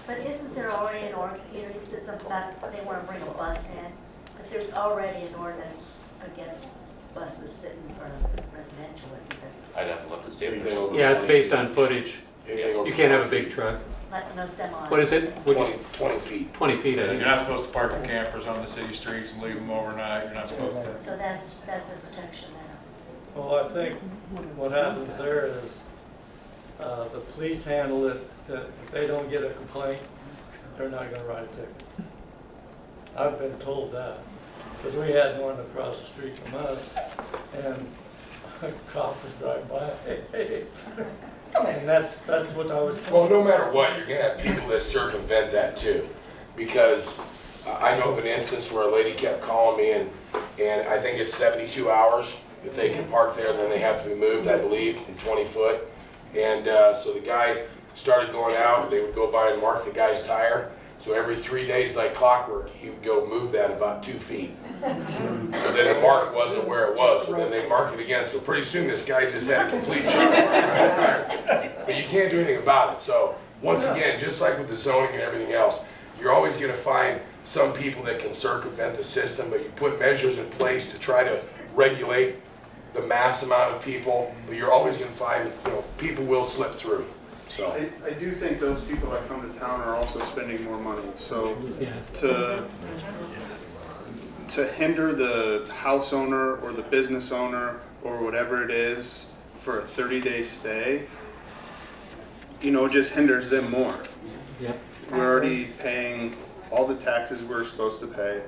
But isn't there already an ordinance, since they want to bring a bus in, but there's already an ordinance against buses sitting in front of residential, isn't there? I'd have to look and see if there's over. Yeah, it's based on footage. You can't have a big truck. Like no semi. What is it? 20 feet. 20 feet, I You're think. not supposed to park the campers on the city streets and leave them overnight. You're not supposed to. So that's a protection there. Well, I think what happens there is, the police handle it, that if they don't get a complaint, they're not gonna write a ticket. I've been told that, because we had one across the street from us, and a cop was driving by, hey. And that's what I was told. Well, no matter what, you're gonna have people that circumvent that too. Because I know of an instance where a lady kept calling me and I think it's 72 hours that they can park there, and then they have to be moved, I believe, in 20 foot. And so the guy started going out, they would go by and mark the guy's tire. So every 3 days like clockwork, he would go move that about 2 feet. So then the mark wasn't where it was, so then they mark it again. So pretty soon this guy just had a complete chunk. But you can't do anything about it. So once again, just like with the zoning and everything else, you're always gonna find some people that can circumvent the system, but you put measures in place to try to regulate the mass amount of people, but you're always gonna find, people will slip through. So I do think those people that come to town are also spending more money. So to hinder the house owner or the business owner or whatever it is for a 30-day stay, it just hinders them more. Yep. We're already paying all the taxes we're supposed to pay.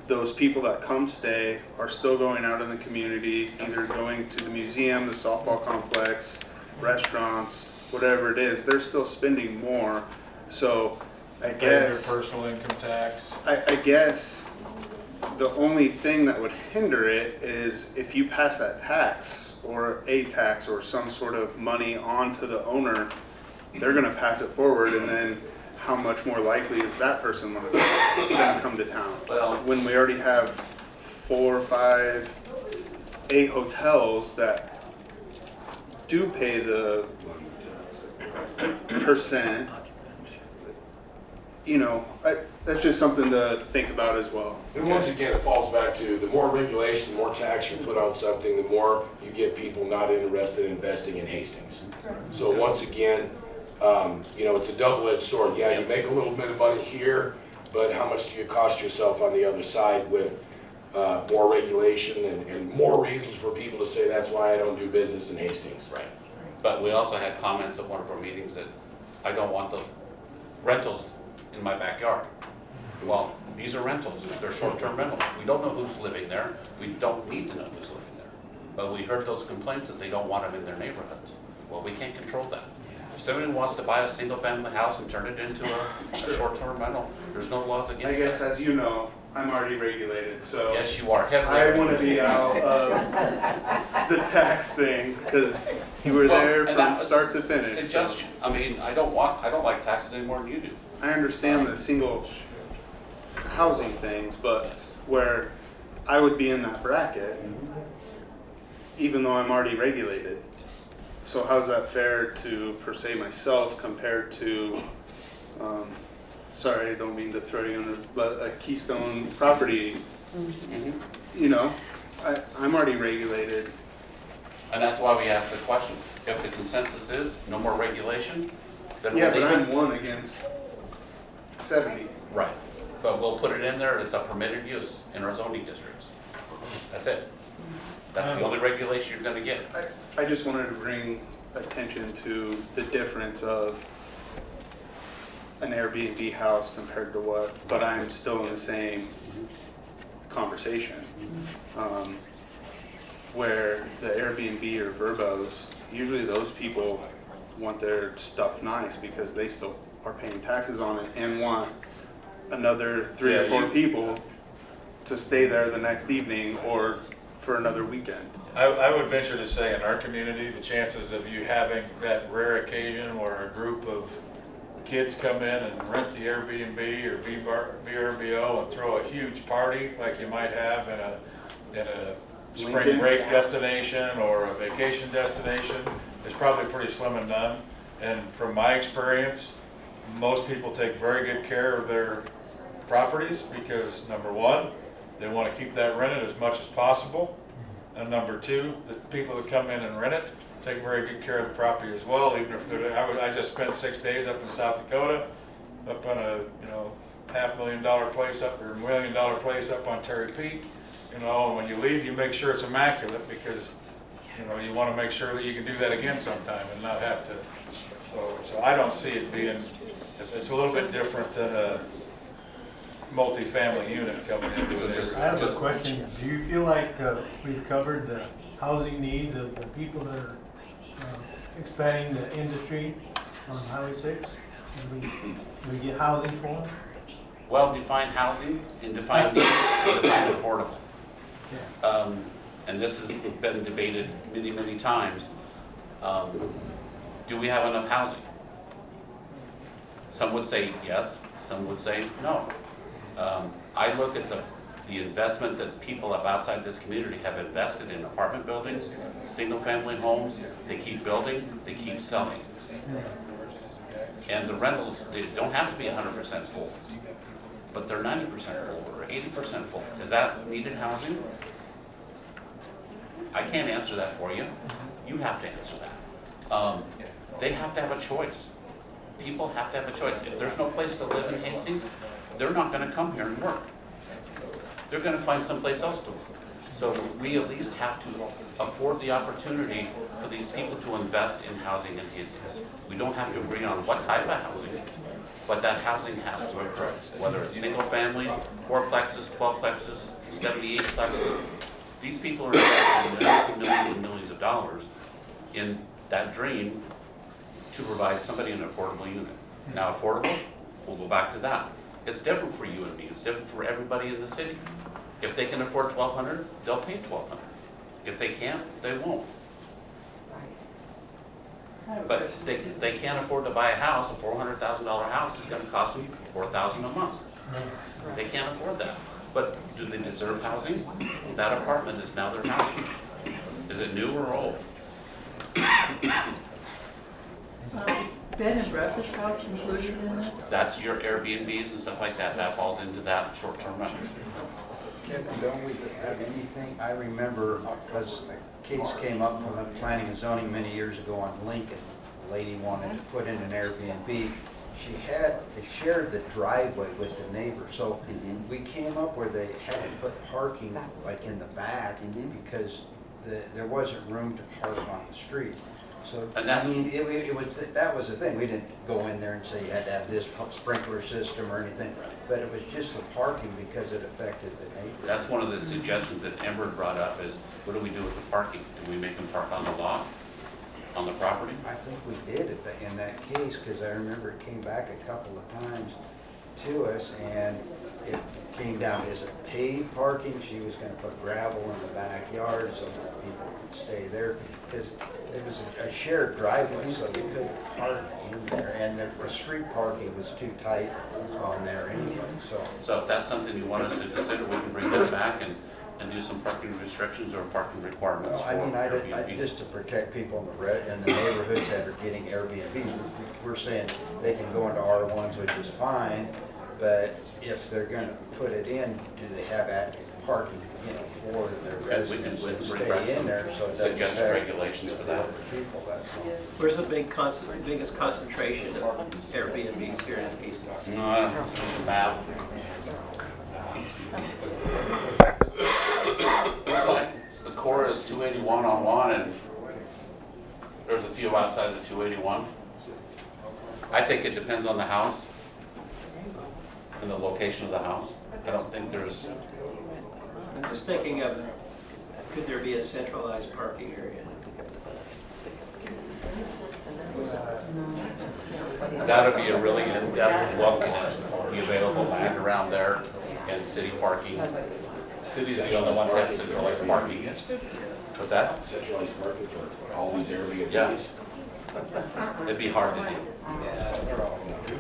Those people that come stay are still going out in the community, either going to the museum, the softball complex, restaurants, whatever it is. They're still spending more. So I guess their personal income tax. I guess the only thing that would hinder it is if you pass that tax or a tax or some sort of money on to the owner, they're going to pass it forward, and then how much more likely is that person going to come to town? Well, when we already have 4, 5, 8 hotels that do pay the percent, that's just something to think about as well. And once again, it falls back to the more regulation, the more tax you put on something, the more you get people not interested in investing in Hastings. So once again, it's a double-edged sword. Yeah, you make a little bit of money here, but how much do you cost yourself on the other side with more regulation and more reasons for people to say that's why I don't do business in Hastings. Right. But we also had comments at one of our meetings that I don't want the rentals in my backyard. Well, these are rentals, they're short-term rentals. We don't know who's living there. We don't need to know who's living there. But we heard those complaints that they don't want them in their neighborhoods. Well, we can't control that. If somebody wants to buy a single-family house and turn it into a short-term rental, there's no laws against that. I guess, as you know, I'm already regulated, so. Yes, you are. I want to be out of the tax thing, because you were there from start to finish. Suggestion. I don't like taxes any more than you do. I understand the single housing things, but where I would be in that bracket, even though I'm already regulated. So how's that fair to, per se, myself compared to, sorry, I don't mean to throw you under, but a Keystone property, I'm already regulated. And that's why we asked the question. If the consensus is no more regulation, then we'll Yeah, but leave it. I'm 1 against 70. Right. But we'll put it in there, it's a permitted use in our zoning districts. That's it. That's the only regulation you're gonna get. I just wanted to bring attention to the difference of, an Airbnb house compared to what, but I'm still in the same conversation. Where the Airbnb or Verbos, usually those people want their stuff nice because they still are paying taxes on it and want another 3 or 4 people to stay there the next evening or for another weekend. I would venture to say in our community, the chances of you having that rare occasion where a group of kids come in and rent the Airbnb or VRBO and throw a huge party like you might have in a spring break destination or a vacation destination is probably pretty slim and none. And from my experience, most people take very good care of their properties because number one, they want to keep that rented as much as possible. And number two, the people that come in and rent it take very good care of the property as well, even if they're, I just spent 6 days up in South Dakota, up on a, $500,000 place up, or $1 million place up on Terry Peak. And when you leave, you make sure it's immaculate because, you want to make sure that you can do that again sometime and not have to. So I don't see it being, it's a little bit different than a multi-family unit coming into it. I have a question. Do you feel like we've covered the housing needs of the people that are expanding the industry on Highway 6? Do we get housing for them? Well, define housing and define needs and define affordable. And this has been debated many, many times. Do we have enough housing? Some would say yes, some would say no. I look at the investment that people outside this community have invested in apartment buildings, single-family homes. They keep building, they keep selling. And the rentals, they don't have to be 100% full, but they're 90% full or 80% full. Is that needed housing? I can't answer that for you. You have to answer that. They have to have a choice. People have to have a choice. If there's no place to live in Hastings, they're not going to come here and work. They're going to find someplace else to work. So we at least have to afford the opportunity for these people to invest in housing in Hastings. We don't have to agree on what type of housing, but that housing has to occur. Whether it's single family, 4-plexes, 12-plexes, 78-plexes. These people are investing millions and millions and millions of dollars in that dream to provide somebody an affordable unit. Now affordable, we'll go back to that. It's different for you and me. It's different for everybody in the city. If they can afford $1,200, they'll pay $1,200. If they can't, they won't. But they can't afford to buy a house. A $400,000 house is going to cost them $4,000 a month. They can't afford that. But do they deserve housing? That apartment is now their housing. Is it new or old? Bed and breakfast couch included in this? That's your Airbnbs and stuff like that. That falls into that short-term rentals. Kevin, don't we have anything? I remember as a case came up from the planning and zoning many years ago on Lincoln. A lady wanted to put in an Airbnb. They shared the driveway with the neighbor. So we came up where they had to put parking like in the back because there wasn't room to park on the street. So, I mean, that was the thing. We didn't go in there and say you had to have this sprinkler system or anything, but it was just the parking because it affected the neighbor. That's one of the suggestions that Ember brought up is, what do we do with the parking? Do we make them park on the lot, on the property? I think we did in that case because I remember it came back a couple of times to us and it came down, is it paid parking? She was going to put gravel in the backyard so that people could stay there because it was a shared driveway, so they couldn't park in there, and the street parking was too tight on there anyway. So if that's something you want us to consider, we can bring that back and do some parking restrictions or parking requirements for Airbnb. Just to protect people in the neighborhoods that are getting Airbnbs, we're saying they can go into R1s, which is fine, but if they're going to put it in, do they have adequate parking, for their residents to stay in there so it doesn't suggested regulations for that. Where's the biggest concentration of Airbnbs here in Hastings? No, I don't know. The map. Looks like the core is 281 on one, and there's a few outside of the 281. I think it depends on the house. and the location of the house. I don't think there's, I'm just thinking of, could there be a centralized parking area? that'd be a really in-depth look at the available land around there and city parking. The city's the only one that has centralized parking. What's that? Centralized parking for all these Airbnbs. Yeah. It'd be hard to do.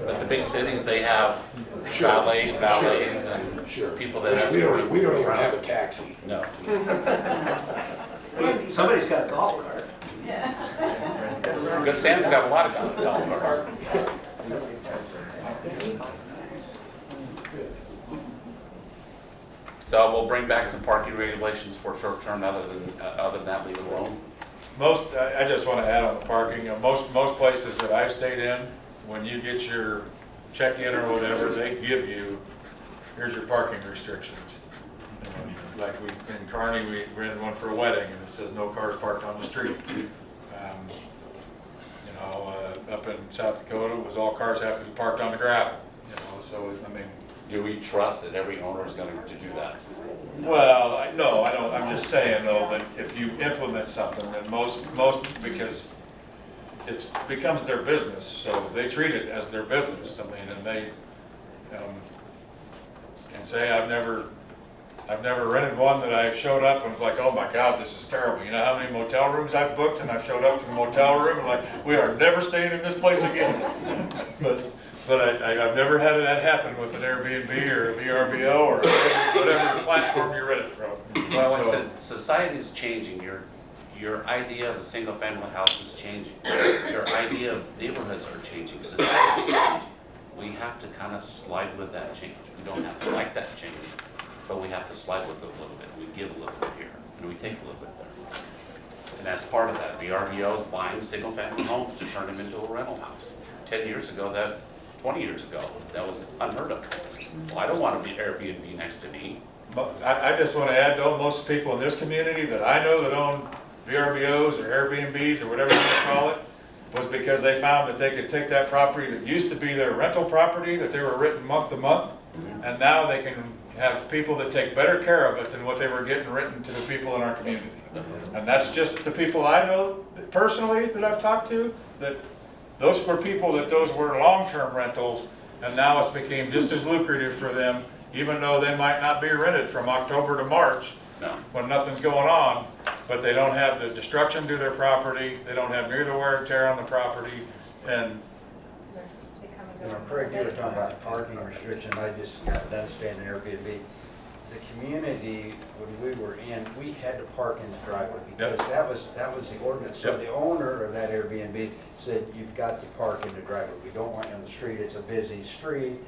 But the big cities, they have valets and people that have. We don't even have a taxi. No. Somebody's got a golf cart. Good Sam's got a lot of golf carts. So we'll bring back some parking regulations for short term, other than that, leave it alone. I just want to add on the parking, most places that I've stayed in, when you get your check-in or whatever, they give you, here's your parking restrictions. Like in Kearney, we rented one for a wedding, and it says no cars parked on the street. Up in South Dakota, it was all cars have to be parked on the gravel. So I mean, Do we trust that every owner is going to do that? well, no, I don't. I'm just saying though that if you implement something, then most because it becomes their business, so they treat it as their business. I mean, and they can say, I've never rented one that I showed up and was like, oh my God, this is terrible. You know how many motel rooms I've booked, and I've showed up to the motel room and like, we are never staying in this place again. But I've never had that happen with an Airbnb or a VRBO or whatever platform you rent it from. Well, when society is changing, your idea of a single-family house is changing. Your idea of neighborhoods are changing. Society is changing. We have to kind of slide with that change. We don't have to like that change, but we have to slide with it a little bit. We give a little bit here, and we take a little bit there. And as part of that, VRBOs buying single-family homes to turn them into a rental house. 10 years ago, 20 years ago, that was unheard of. Well, I don't want to be Airbnb next to me. I just want to add though, most people in this community that I know that own VRBOs or Airbnbs or whatever you want to call it, was because they found that they could take that property that used to be their rental property, that they were renting month to month, and now they can have people that take better care of it than what they were getting written to the people in our community. And that's just the people I know personally that I've talked to, that those were people that those were long-term rentals, and now it's became just as lucrative for them, even though they might not be rented from October to March when nothing's going on, but they don't have the destruction to their property, they don't have near the wear and tear on the property, and Craig, you were talking about parking restrictions. I just got done staying in Airbnb. The community, when we were in, we had to park in the driveway because that was the ordinance. So the owner of that Airbnb said, you've got to park in the driveway. We don't want you on the street. It's a busy street.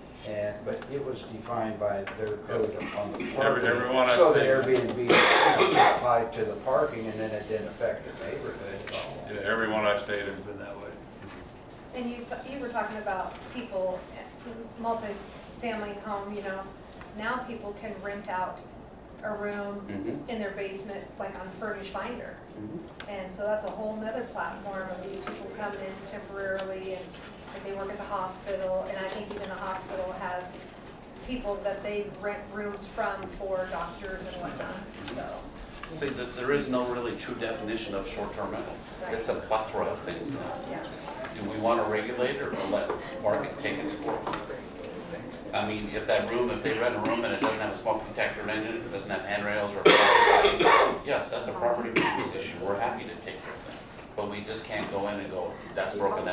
But it was defined by their code on the parking. So the Airbnb applied to the parking, and then it didn't affect the neighborhood at all. Yeah, everyone I've stayed in has been that way. And you were talking about people, multi-family home, now people can rent out a room in their basement, like on Furnish Finder. And so that's a whole nother platform of these people coming in temporarily, and they work at the hospital, and I think even the hospital has people that they rent rooms from for doctors and whatnot, so. See, there is no really true definition of short-term rental. It's a plethora of things now. Do we want to regulate it or let market take its course? I mean, if they rent a room and it doesn't have a smoke detector in it, it doesn't have handrails or yes, that's a property maintenance issue. We're happy to take care of that. But we just can't go in and go, that's broken.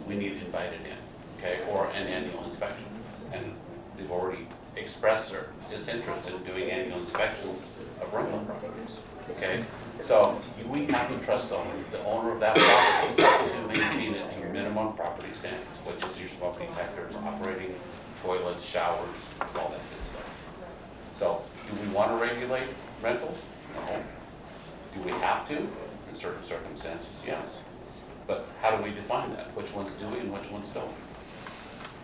We need to invite it in, okay, or an annual inspection. And they've already expressed their disinterest in doing annual inspections of rental properties, okay? So we have to trust the owner of that property to maintain it to minimum property standards, which is your smoke detectors, operating toilets, showers, all that good stuff. So do we want to regulate rentals? No. Do we have to? In certain circumstances, yes. But how do we define that? Which ones do we and which ones don't?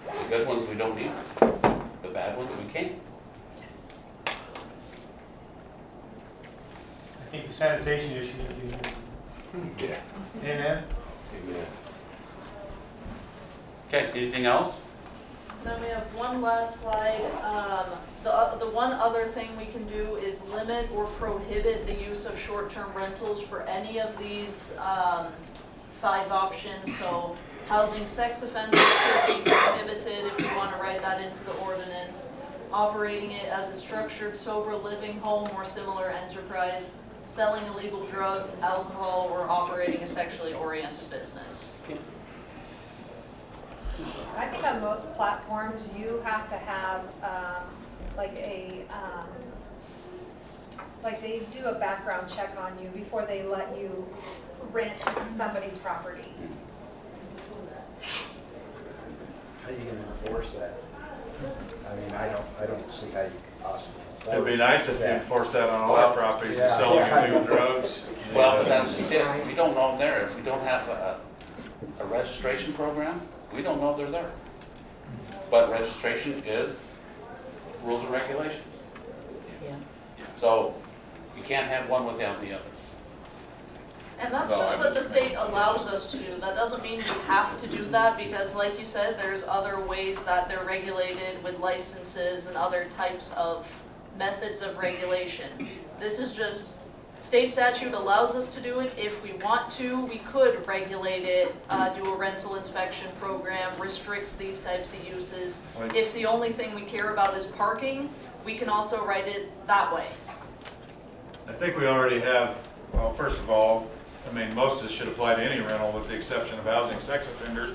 The good ones we don't need. The bad ones we can't. I think the sanitation issue that you. Yeah. Amen. Amen. Okay, anything else? Then we have one last slide. The one other thing we can do is limit or prohibit the use of short-term rentals for any of these 5 options. So housing sex offenders could be prohibited if you want to write that into the ordinance. Operating it as a structured sober living home or similar enterprise. Selling illegal drugs, alcohol, or operating a sexually oriented business. I think on most platforms, you have to have, like they do a background check on you before they let you rent somebody's property. How are you gonna enforce that? I mean, I don't see how you could possibly. It'd be nice if you enforce that on all our properties, and selling illegal drugs. Well, but that's just it. We don't know them there. If we don't have a registration program, we don't know they're there. But registration is rules and regulations. Yeah. So you can't have one without the other. And that's just what the state allows us to do. That doesn't mean we have to do that because like you said, there's other ways that they're regulated with licenses and other types of methods of regulation. This is just, state statute allows us to do it. If we want to, we could regulate it, do a rental inspection program, restrict these types of uses. If the only thing we care about is parking, we can also write it that way. I think we already have, well, first of all, I mean, most of this should apply to any rental with the exception of housing sex offenders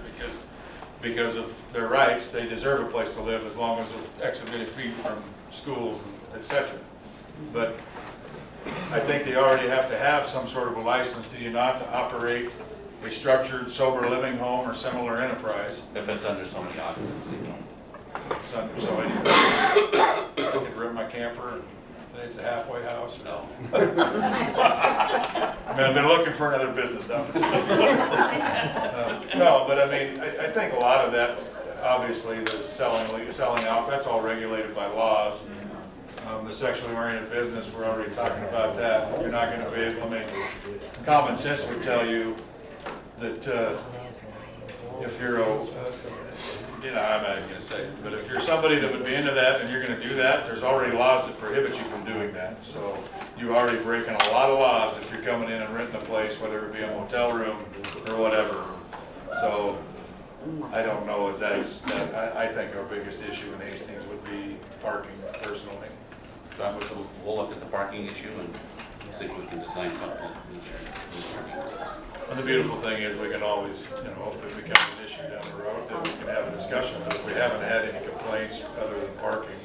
because of their rights, they deserve a place to live as long as they're X amount of feet from schools, etc. But I think they already have to have some sort of a license, do you not, to operate a structured sober living home or similar enterprise. If it's under so many occupants, they don't. It's under so many. I could rent my camper and say it's a halfway house. No. I mean, I've been looking for another business. No, but I mean, I think a lot of that, obviously, the selling alcohol, that's all regulated by laws. The sexually oriented business, we're already talking about that. You're not going to be able, I mean, common sense would tell you that if you're I'm not even going to say it, but if you're somebody that would be into that and you're going to do that, there's already laws that prohibit you from doing that. So you're already breaking a lot of laws if you're coming in and renting a place, whether it be a motel room or whatever. So I don't know, I think our biggest issue in Hastings would be parking, personally. We'll look at the parking issue and see if we can design something. And the beautiful thing is we can always, if it becomes an issue down the road, then we can have a discussion. But if we haven't had any complaints other than parking.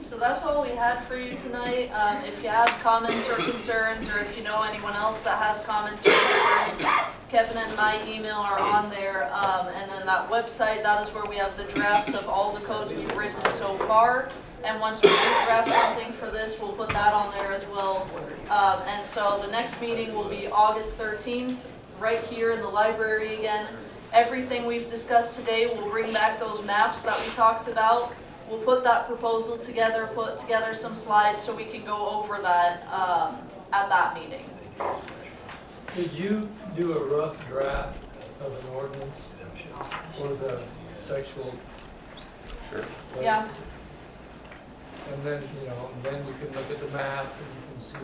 So that's all we had for you tonight. If you have comments or concerns, or if you know anyone else that has comments or concerns, Kevin and my email are on there. And then that website, that is where we have the drafts of all the codes we've written so far. And once we do draft something for this, we'll put that on there as well. And so the next meeting will be August 13th, right here in the library again. Everything we've discussed today, we'll bring back those maps that we talked about. We'll put that proposal together, put together some slides so we can go over that at that meeting. Did you do a rough draft of an ordinance for the sexual? Sure. Yeah. And then, then you can look at the map and you can see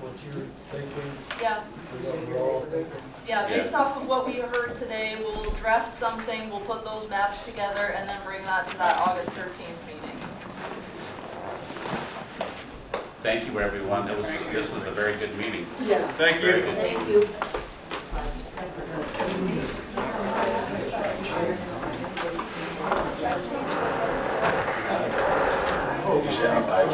what you're thinking. Yeah. What we're all thinking. Yeah, based off of what we heard today, we'll draft something, we'll put those maps together, and then bring that to that August 13th meeting. Thank you, everyone. This was a very good meeting. Yeah. Thank you. Thank you. Oh, you sound like